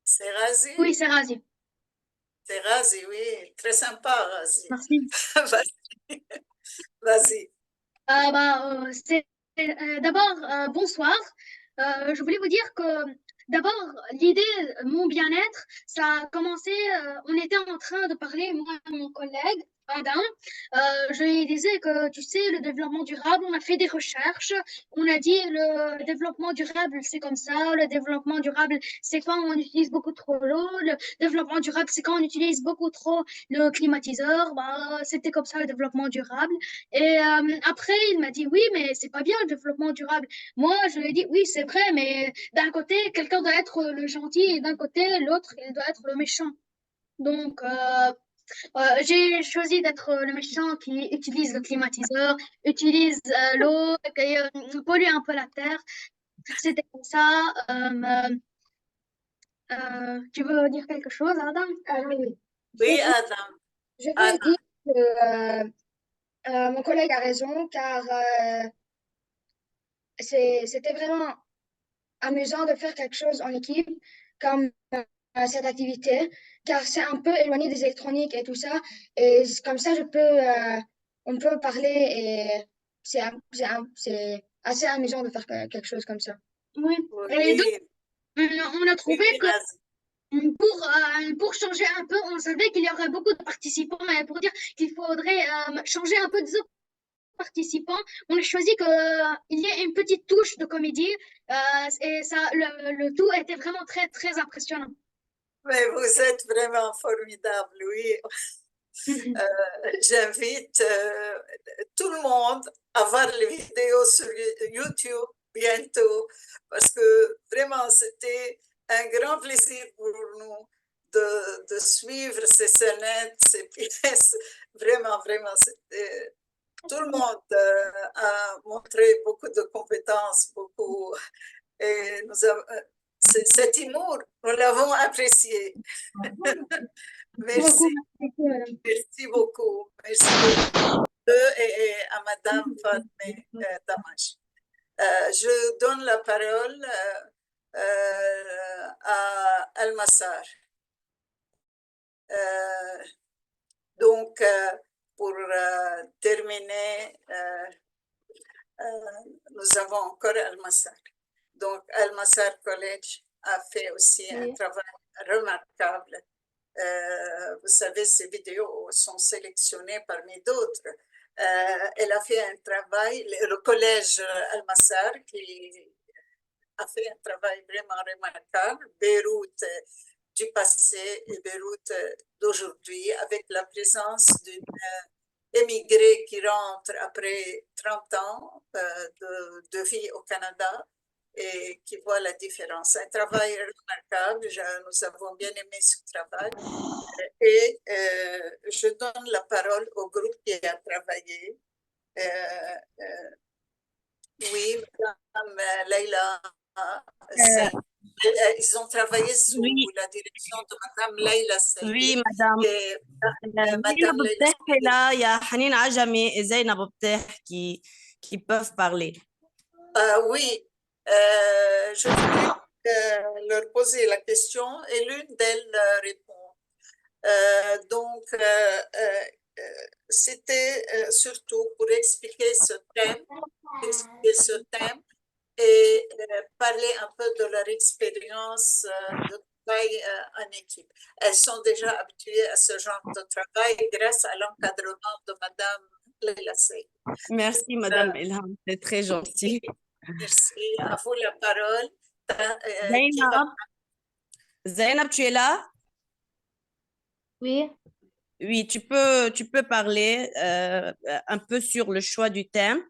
C'est Razi? Oui, c'est Razi. C'est Razi, oui. Très sympa, Razi. Merci. Vas-y. D'abord, bonsoir. Je voulais vous dire que d'abord, l'idée, mon bien-être, ça a commencé, on était en train de parler, moi et mon collègue, Adam. Je lui disais que, tu sais, le développement durable, on a fait des recherches, on a dit le développement durable, c'est comme ça, le développement durable, c'est quand on utilise beaucoup trop l'eau, le développement durable, c'est quand on utilise beaucoup trop le climatiseur, c'était comme ça le développement durable. Et après, il m'a dit, oui, mais c'est pas bien le développement durable. Moi, je lui ai dit, oui, c'est vrai, mais d'un côté, quelqu'un doit être le gentil et d'un côté, l'autre, il doit être le méchant. Donc, j'ai choisi d'être le méchant qui utilise le climatiseur, utilise l'eau, qui pollue un peu la terre. C'était comme ça. Tu veux dire quelque chose, Adam? Oui. Oui, Adam. Je veux dire que mon collègue a raison, car c'était vraiment amusant de faire quelque chose en équipe, comme cette activité, car c'est un peu éloigné des électroniques et tout ça. Et comme ça, on peut parler et c'est assez amusant de faire quelque chose comme ça. Oui. Et donc, on a trouvé que pour changer un peu, on savait qu'il y aurait beaucoup de participants et pour dire qu'il faudrait changer un peu des autres participants, on a choisi qu'il y ait une petite touche de comédie et ça, le tout était vraiment très, très impressionnant. Mais vous êtes vraiment formidable, oui. J'invite tout le monde à voir les vidéos sur YouTube bientôt parce que vraiment c'était un grand plaisir pour nous de suivre ces scénettes, ces pièces. Vraiment, vraiment, tout le monde a montré beaucoup de compétences, beaucoup. Et cet humour, nous l'avons apprécié. Merci. Merci beaucoup. Merci beaucoup. Et à Madame Fatme Damash. Je donne la parole à Al-Massar. Donc, pour terminer, nous avons encore Al-Massar. Donc, Al-Massar College a fait aussi un travail remarquable. Vous savez, ces vidéos sont sélectionnées parmi d'autres. Elle a fait un travail, le collège Al-Massar, qui a fait un travail vraiment remarquable. Beyrouth du passé et Beyrouth d'aujourd'hui, avec la présence d'une émigrée qui rentre après 30 ans de vie au Canada et qui voit la différence. Un travail remarquable, nous avons bien aimé ce travail. Et je donne la parole au groupe qui a travaillé. Oui, Madame Leïla, ils ont travaillé sous la direction de Madame Leïla Seydi. Oui, Madame. Madame Leïla est là, il y a Hanine Ajami et Zainab Bteh qui peuvent parler. Oui, je voulais leur poser la question et l'une d'elles répond. Donc, c'était surtout pour expliquer ce thème et parler un peu de leur expérience de travail en équipe. Elles sont déjà habituées à ce genre de travail grâce à l'encadrement de Madame Leïla Seydi. Merci, Madame Ilham, c'est très gentil. Merci. À vous la parole. Zainab, tu es là? Oui. Oui, tu peux parler un peu sur le choix du thème.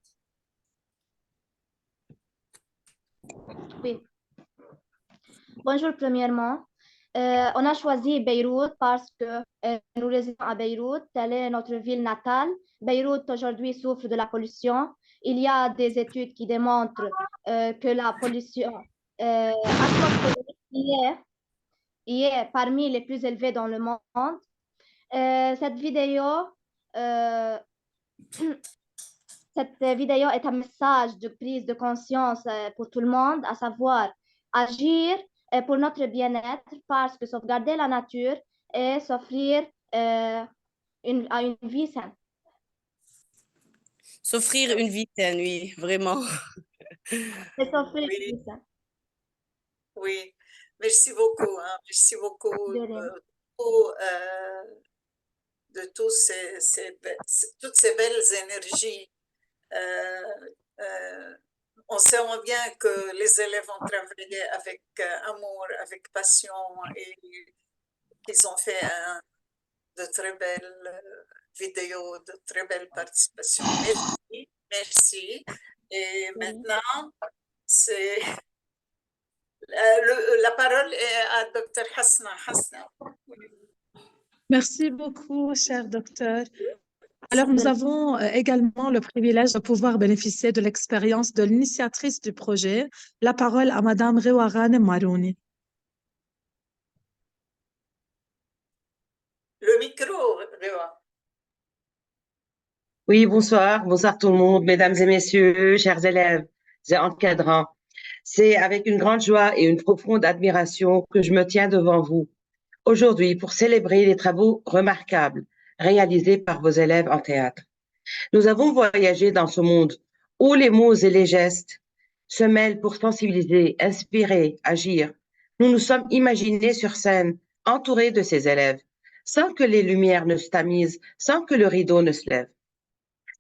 Oui. Bonjour, premièrement. On a choisi Beyrouth parce que nous résidons à Beyrouth. Telle est notre ville natale. Beyrouth aujourd'hui souffre de la pollution. Il y a des études qui démontrent que la pollution atmosphérique y est parmi les plus élevées dans le monde. Cette vidéo est un message de prise de conscience pour tout le monde, à savoir agir pour notre bien-être parce que sauvegarder la nature et s'offrir une vie saine. S'offrir une vie saine, oui, vraiment. Et s'offrir une vie saine. Oui, merci beaucoup. Hein. Merci beaucoup de toutes ces belles énergies. On sait bien que les élèves ont travaillé avec amour, avec passion et qu'ils ont fait de très belles vidéos, de très belles participations. Merci, merci. Et maintenant, c'est la parole est à Dr. Hasna. Merci beaucoup, cher docteur. Alors, nous avons également le privilège de pouvoir bénéficier de l'expérience de l'initiatrice du projet. La parole à Madame Rewaran Marouni. Le micro, Rewa. Oui, bonsoir tout le monde, mesdames et messieurs, chers élèves et encadrants. C'est avec une grande joie et une profonde admiration que je me tiens devant vous aujourd'hui pour célébrer les travaux remarquables réalisés par vos élèves en théâtre. Nous avons voyagé dans ce monde où les mots et les gestes se mêlent pour sensibiliser, inspirer, agir. Nous nous sommes imaginés sur scène, entourés de ces élèves, sans que les lumières ne se tamisent, sans que le rideau ne se lève.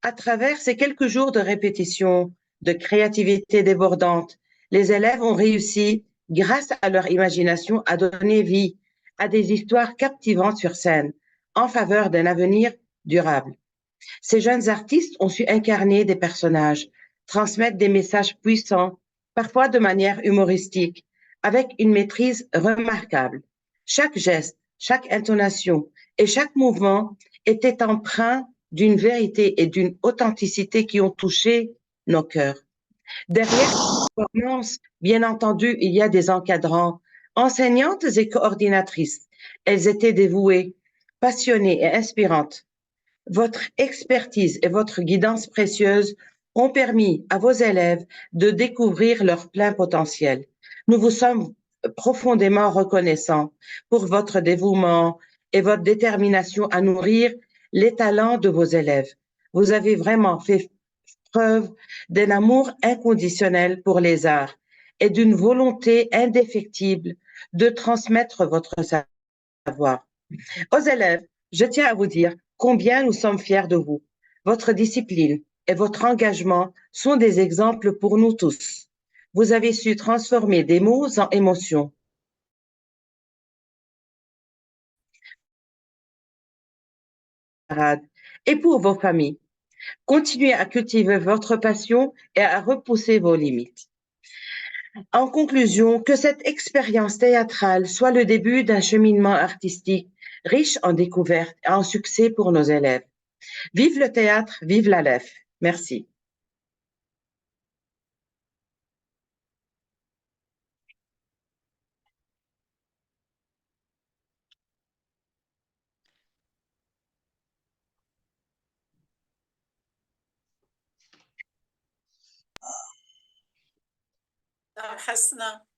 À travers ces quelques jours de répétition, de créativité débordante, les élèves ont réussi, grâce à leur imagination, à donner vie à des histoires captivantes sur scène, en faveur d'un avenir durable. Ces jeunes artistes ont su incarner des personnages, transmettre des messages puissants, parfois de manière humoristique, avec une maîtrise remarquable. Chaque geste, chaque intonation et chaque mouvement était empreint d'une vérité et d'une authenticité qui ont touché nos cœurs. Derrière cette performance, bien entendu, il y a des encadrants, enseignantes et coordinatrices. Elles étaient dévouées, passionnées et inspirantes. Votre expertise et votre guidance précieuse ont permis à vos élèves de découvrir leur plein potentiel. Nous vous sommes profondément reconnaissants pour votre dévouement et votre détermination à nourrir les talents de vos élèves. Vous avez vraiment fait preuve d'un amour inconditionnel pour les arts et d'une volonté indéfectible de transmettre votre savoir. Aux élèves, je tiens à vous dire combien nous sommes fiers de vous. Votre discipline et votre engagement sont des exemples pour nous tous. Vous avez su transformer des mots en émotions. Et pour vos familles, continuez à cultiver votre passion et à repousser vos limites. En conclusion, que cette expérience théâtrale soit le début d'un cheminement artistique riche en découvertes et en succès pour nos élèves. Vive le théâtre, vive l'ALEF. Merci.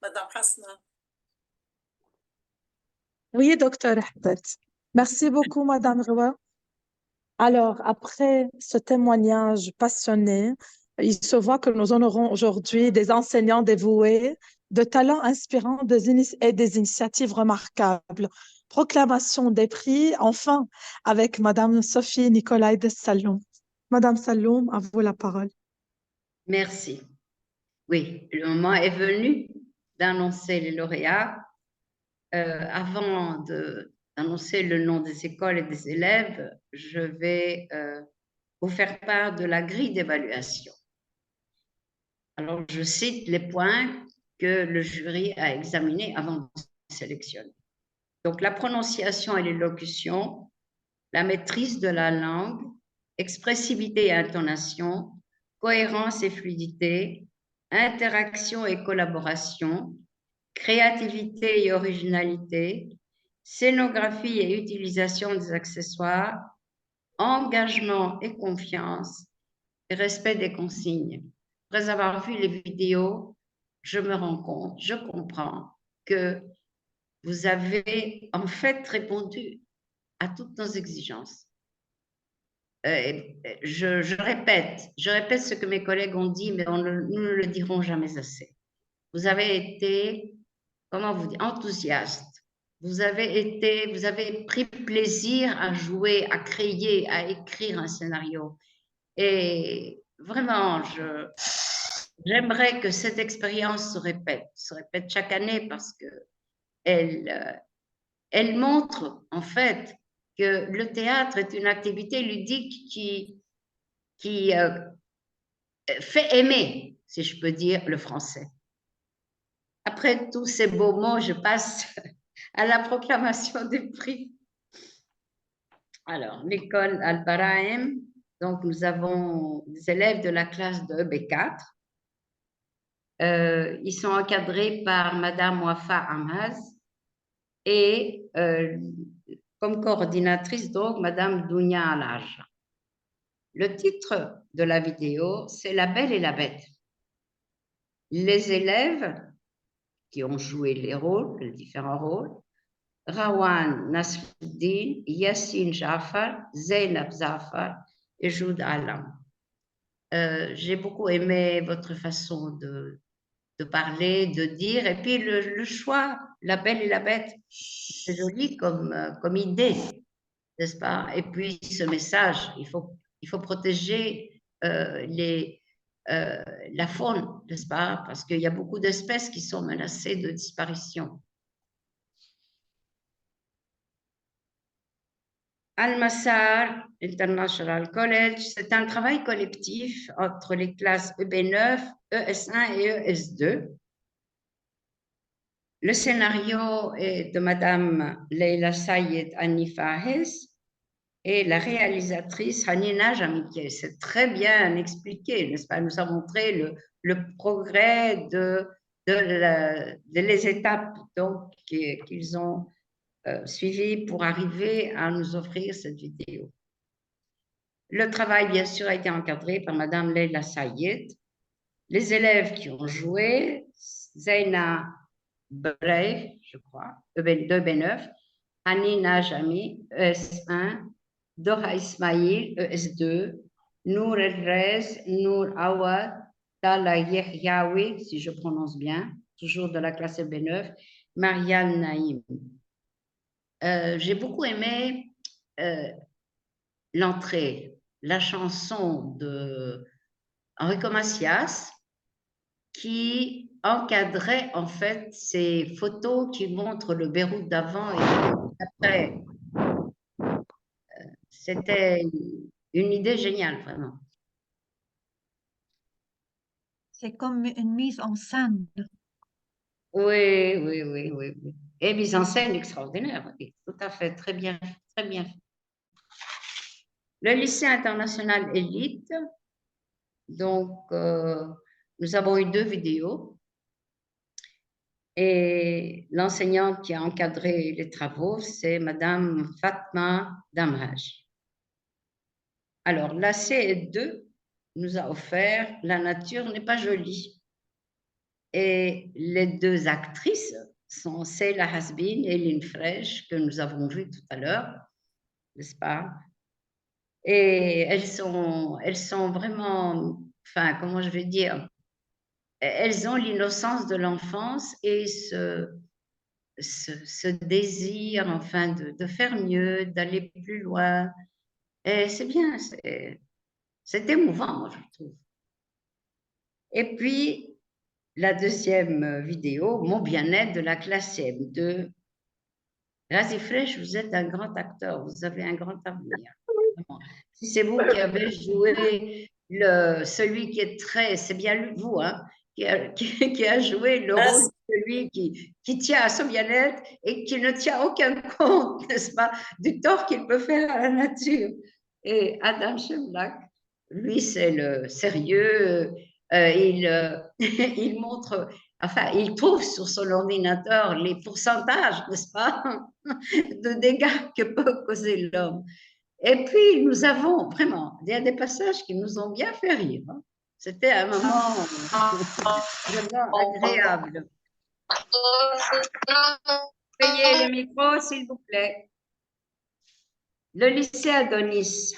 Madame Hasna. Oui, docteur Ahmed. Merci beaucoup, Madame Rewa. Alors, après ce témoignage passionné, il se voit que nous honorons aujourd'hui des enseignants dévoués, de talents inspirants et des initiatives remarquables. Proclamation des prix, enfin, avec Madame Sophie Nicolai de Saloum. Madame Saloum, à vous la parole. Merci. Oui, le moment est venu d'annoncer les lauréats. Avant de d'annoncer le nom des écoles et des élèves, je vais vous faire part de la grille d'évaluation. Alors, je cite les points que le jury a examinés avant de sélectionner. Donc, la prononciation et l'élocution, la maîtrise de la langue, expressivité et intonation, cohérence et fluidité, interaction et collaboration, créativité et originalité, scénographie et utilisation des accessoires, engagement et confiance, et respect des consignes. Après avoir vu les vidéos, je me rends compte, je comprends que vous avez en fait répondu à toutes nos exigences. Je répète ce que mes collègues ont dit, mais nous ne le dirons jamais assez. Vous avez été, comment vous dire, enthousiaste. Vous avez pris plaisir à jouer, à créer, à écrire un scénario. Et vraiment, j'aimerais que cette expérience se répète chaque année parce que elle montre en fait que le théâtre est une activité ludique qui fait aimer, si je peux dire, le français. Après tous ces beaux mots, je passe à la proclamation des prix. Alors, l'école Al-Barahem, donc nous avons des élèves de la classe de EB4. Ils sont encadrés par Madame Wafa Amaz et comme coordinatrice, donc, Madame Dounia Alaj. Le titre de la vidéo, c'est La Belle et la Bête. Les élèves qui ont joué les rôles, les différents rôles, Rawan Nasruddin, Yassine Jafar, Zainab Zafar et Joud Alam. J'ai beaucoup aimé votre façon de parler, de dire, et puis le choix, La Belle et la Bête, c'est joli comme idée, n'est-ce pas? Et puis ce message, il faut protéger la faune, n'est-ce pas? Parce qu'il y a beaucoup d'espèces qui sont menacées de disparition. Al-Massar International College, c'est un travail collectif entre les classes EB9, ES1 et ES2. Le scénario est de Madame Leila Sayed Hanifa Hes et la réalisatrice Hanina Jamiké. C'est très bien expliqué, n'est-ce pas? Elle nous a montré le progrès de les étapes qu'ils ont suivi pour arriver à nous offrir cette vidéo. Le travail, bien sûr, a été encadré par Madame Leila Sayed. Les élèves qui ont joué, Zaina Brey, je crois, de B9, Hanina Jami, ES1, Doha Ismail, ES2, Nour El-Rez, Nour Awad, Tala Yehyawi, si je prononce bien, toujours de la classe B9, Marianne Naïm. J'ai beaucoup aimé l'entrée, la chanson de Enrico Macias qui encadrait en fait ces photos qui montrent le Beyrouth d'avant et d'après. C'était une idée géniale, vraiment. C'est comme une mise en scène. Oui. Et mise en scène extraordinaire, oui, tout à fait, très bien. Le lycée international élite, donc nous avons eu 2 vidéos et l'enseignante qui a encadré les travaux, c'est Madame Fatma Damraj. Alors, la CE2 nous a offert « La nature n'est pas jolie ». Et les 2 actrices sont Seyla Hasbin et Lynn Fresh, que nous avons vues tout à l'heure, n'est-ce pas? Et elles sont vraiment, enfin, comment je vais dire, elles ont l'innocence de l'enfance et ce désir, enfin, de faire mieux, d'aller plus loin. Et c'est bien, c'est émouvant, moi, je trouve. Et puis, la deuxième vidéo, Mon bien-être de la classe CM2, Razi Fresh, vous êtes un grand acteur, vous avez un grand avenir. Vraiment. Si c'est vous qui avez joué celui qui est très, c'est bien vous, hein, qui a joué le rôle de celui qui tient à son bien-être et qui ne tient aucun compte, n'est-ce pas, du tort qu'il peut faire à la nature. Et Adam Shemlak, lui, c'est le sérieux, il montre, enfin, il trouve sur son ordinateur les pourcentages, n'est-ce pas, de dégâts que peut causer l'homme. Et puis, nous avons vraiment, il y a des passages qui nous ont bien fait rire. Hein. C'était un moment vraiment agréable. Payez le micro, s'il vous plaît. Le lycée Adonis,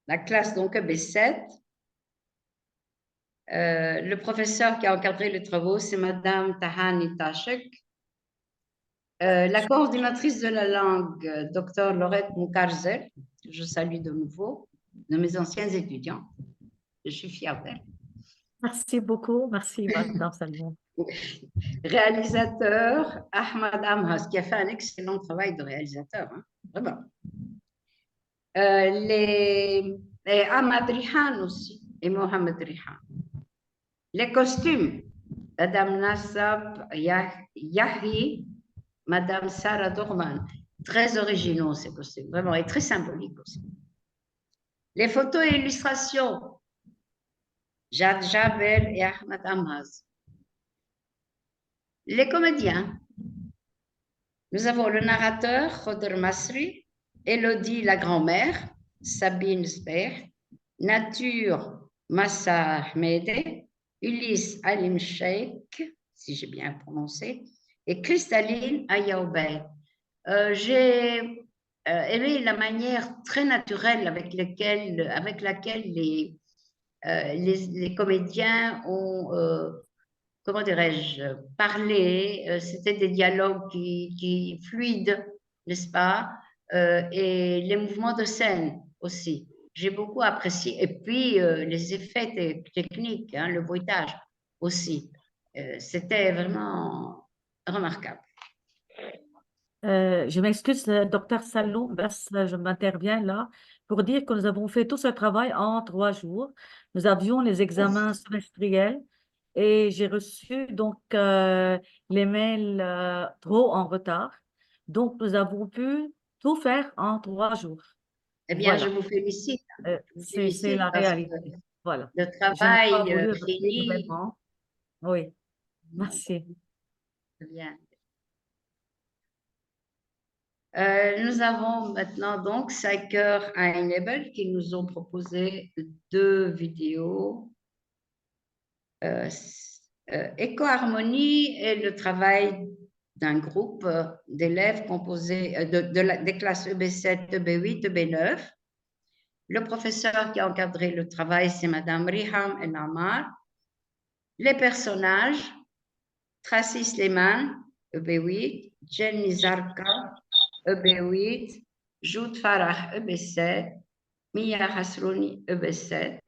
la classe donc B7. Le professeur qui a encadré les travaux, c'est Madame Tahani Tachek. La coordinatrice de la langue, Dr Laurette Moukarzel, je salue de nouveau, de mes anciens étudiants. Je suis fière d'elle. Merci beaucoup. Merci, Madame Salmon. Réalisateur, Ahmad Amhas, qui a fait un excellent travail de réalisateur, hein, vraiment. Et Ahmad Rihan aussi, et Mohamed Rihan. Les costumes, Madame Nassab Yahi, Madame Sarah Dorman, très originaux ces costumes, vraiment, et très symboliques aussi. Les photos et illustrations, Jad Jabel et Ahmad Amhaz. Les comédiens, nous avons le narrateur, Khodr Masri, Elodie la grand-mère, Sabine Sber, Nature Massa Ahmede, Ulysse Alim Sheikh, si j'ai bien prononcé, et Cristalline Ayaoubey. J'ai aimé la manière très naturelle avec laquelle les comédiens ont, comment dirais-je, parlé. C'était des dialogues qui fluides, n'est-ce pas? Et les mouvements de scène aussi. J'ai beaucoup apprécié. Et puis, les effets techniques, hein, le bruitage aussi. C'était vraiment remarquable. Je m'excuse, docteur Salou, je m'interviens là pour dire que nous avons fait tout ce travail en 3 jours. Nous avions les examens semestriels et j'ai reçu donc les mails trop en retard. Donc, nous avons pu tout faire en 3 jours. Eh bien, Voilà. je vous félicite. C'est la réalité. Voilà. Le Je n'ai pas travail voulu rester fini. vraiment. Oui, merci. Très bien. Nous avons maintenant donc Cyker et Enable qui nous ont proposé 2 vidéos. Éco-harmonie est le travail d'un groupe d'élèves composé des classes EB7, EB8, EB9. Le professeur qui a encadré le travail, c'est Madame Riham El Amar. Les personnages, Tracy Sleman, EB8, Jenny Zarka, EB8, Joud Farah, EB7, Mia Hasrouni, EB7.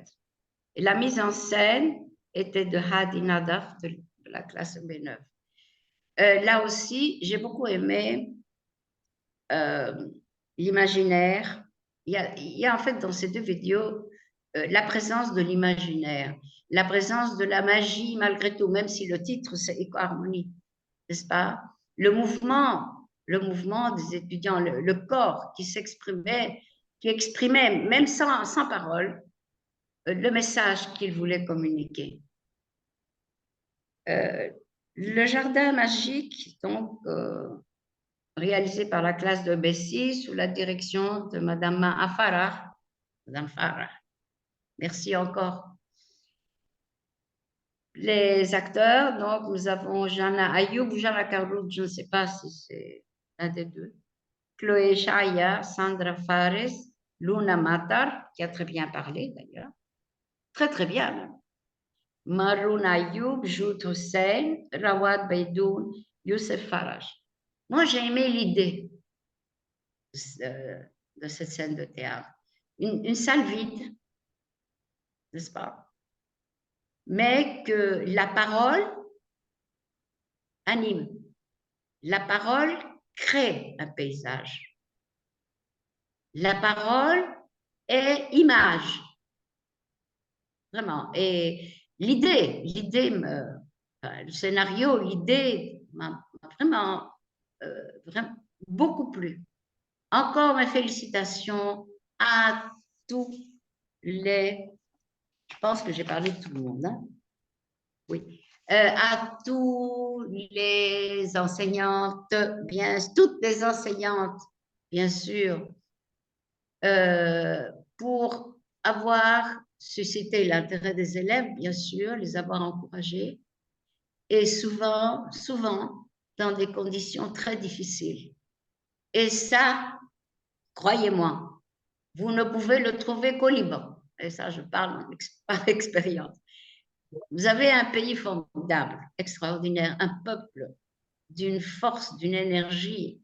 Et la mise en scène était de Hadi Nadaf de la classe EB9. Là aussi, j'ai beaucoup aimé l'imaginaire. Il y a en fait dans ces 2 vidéos la présence de l'imaginaire, la présence de la magie malgré tout, même si le titre c'est éco-harmonie, n'est-ce pas? Le mouvement des étudiants, le corps qui s'exprimait, qui exprimait, même sans parole, le message qu'ils voulaient communiquer. Le jardin magique, donc, réalisé par la classe de Bessie sous la direction de Madame Farah. Madame Farah. Merci encore. Les acteurs, donc, nous avons Jana Ayoub, Jana Karoud, je ne sais pas si c'est un des 2. Chloé Chaya, Sandra Fares, Luna Matar, qui a très bien parlé d'ailleurs. Très, très bien même. Maroun Ayoub, Jout Hussein, Rawad Beidoun, Youssef Faraj. Moi, j'ai aimé l'idée de cette scène de théâtre. Une salle vide, n'est-ce pas? Mais que la parole anime. La parole crée un paysage. La parole est image. Vraiment. Et l'idée, le scénario, l'idée m'a vraiment, vraiment beaucoup plu. Encore mes félicitations à tous les... Je pense que j'ai parlé de tout le monde, hein? Oui. À tous les enseignantes, toutes les enseignantes, bien sûr, pour avoir suscité l'intérêt des élèves, bien sûr, les avoir encouragés, et souvent dans des conditions très difficiles. Et ça, croyez-moi, vous ne pouvez le trouver qu'au Liban. Et ça, je parle par expérience. Vous avez un pays formidable, extraordinaire, un peuple d'une force, d'une énergie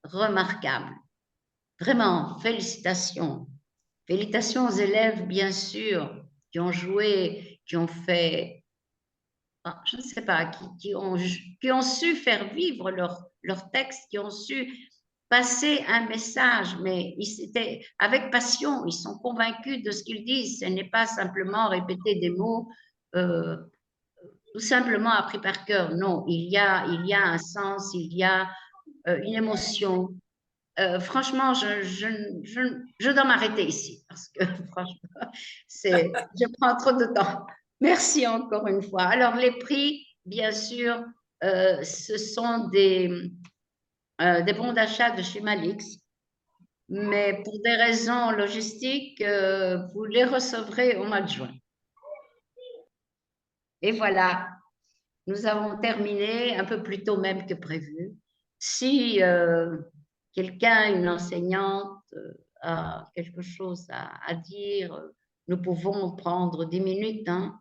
remarquable. Vraiment, félicitations. Félicitations aux élèves, bien sûr, qui ont joué, qui ont fait, je ne sais pas, qui ont su faire vivre leur texte, qui ont su passer un message, mais avec passion, ils sont convaincus de ce qu'ils disent. Ce n'est pas simplement répéter des mots tout simplement appris par cœur. Non, il y a un sens, il y a une émotion. Franchement, je dois m'arrêter ici parce que franchement, je prends trop de temps. Merci encore une fois. Alors, les prix, bien sûr, ce sont des bons d'achat de chez Malix, mais pour des raisons logistiques, vous les recevrez au mois de juin. Et voilà, nous avons terminé un peu plus tôt même que prévu. Si quelqu'un, une enseignante, a quelque chose à dire, nous pouvons prendre 10 minutes. Hein?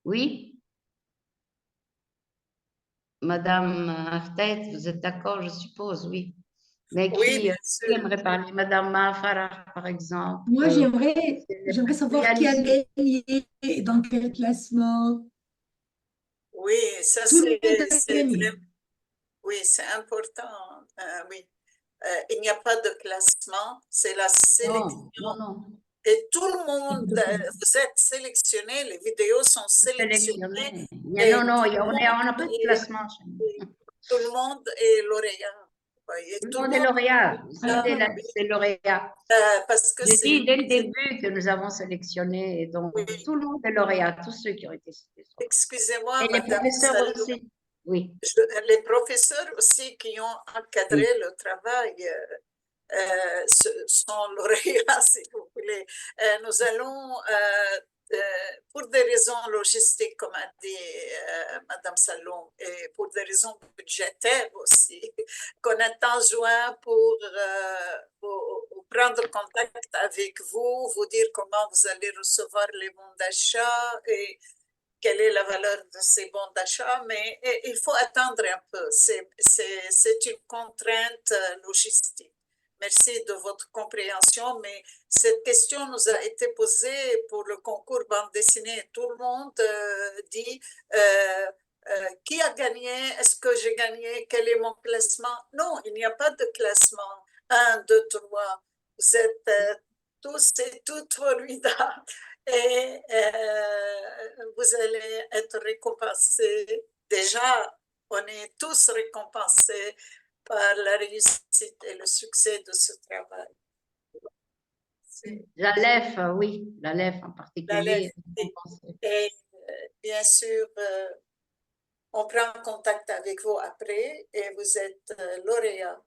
Oui? Madame Artet, vous êtes d'accord, je suppose, oui. Mais qui aimerait parler? Madame Farah, par exemple. Moi, j'aimerais savoir qui a gagné, dans quel classement. Oui, ça c'est important. Oui. Il n'y a pas de classement, c'est la sélection. Non. Et tout le monde, vous êtes sélectionnés, les vidéos sont sélectionnées. Non, on n'a pas de classement. Tout le monde est lauréat. Tout le monde est lauréat. C'est lauréat. Parce que j'ai dit dès le début que nous avons sélectionné, et donc tout le monde est lauréat, tous ceux qui ont été cités. Excusez-moi, et les professeurs aussi. Oui. Les professeurs aussi qui ont encadré le travail sont lauréats, si vous voulez. Nous allons, pour des raisons logistiques, comme a dit Madame Salom, et pour des raisons budgétaires aussi, qu'on est en juin pour prendre contact avec vous, vous dire comment vous allez recevoir les bons d'achat et quelle est la valeur de ces bons d'achat, mais il faut attendre un peu. C'est une contrainte logistique. Merci de votre compréhension, mais cette question nous a été posée pour le concours bande dessinée. Tout le monde dit qui a gagné, est-ce que j'ai gagné, quel est mon classement? Non, il n'y a pas de classement. 1, 2, 3. Vous êtes tous et toutes formidables. Et vous allez être récompensés. Déjà, on est tous récompensés par la réussite et le succès de ce travail. La LEF, oui, la LEF en particulier. Et bien sûr, on prend contact avec vous après et vous êtes lauréat.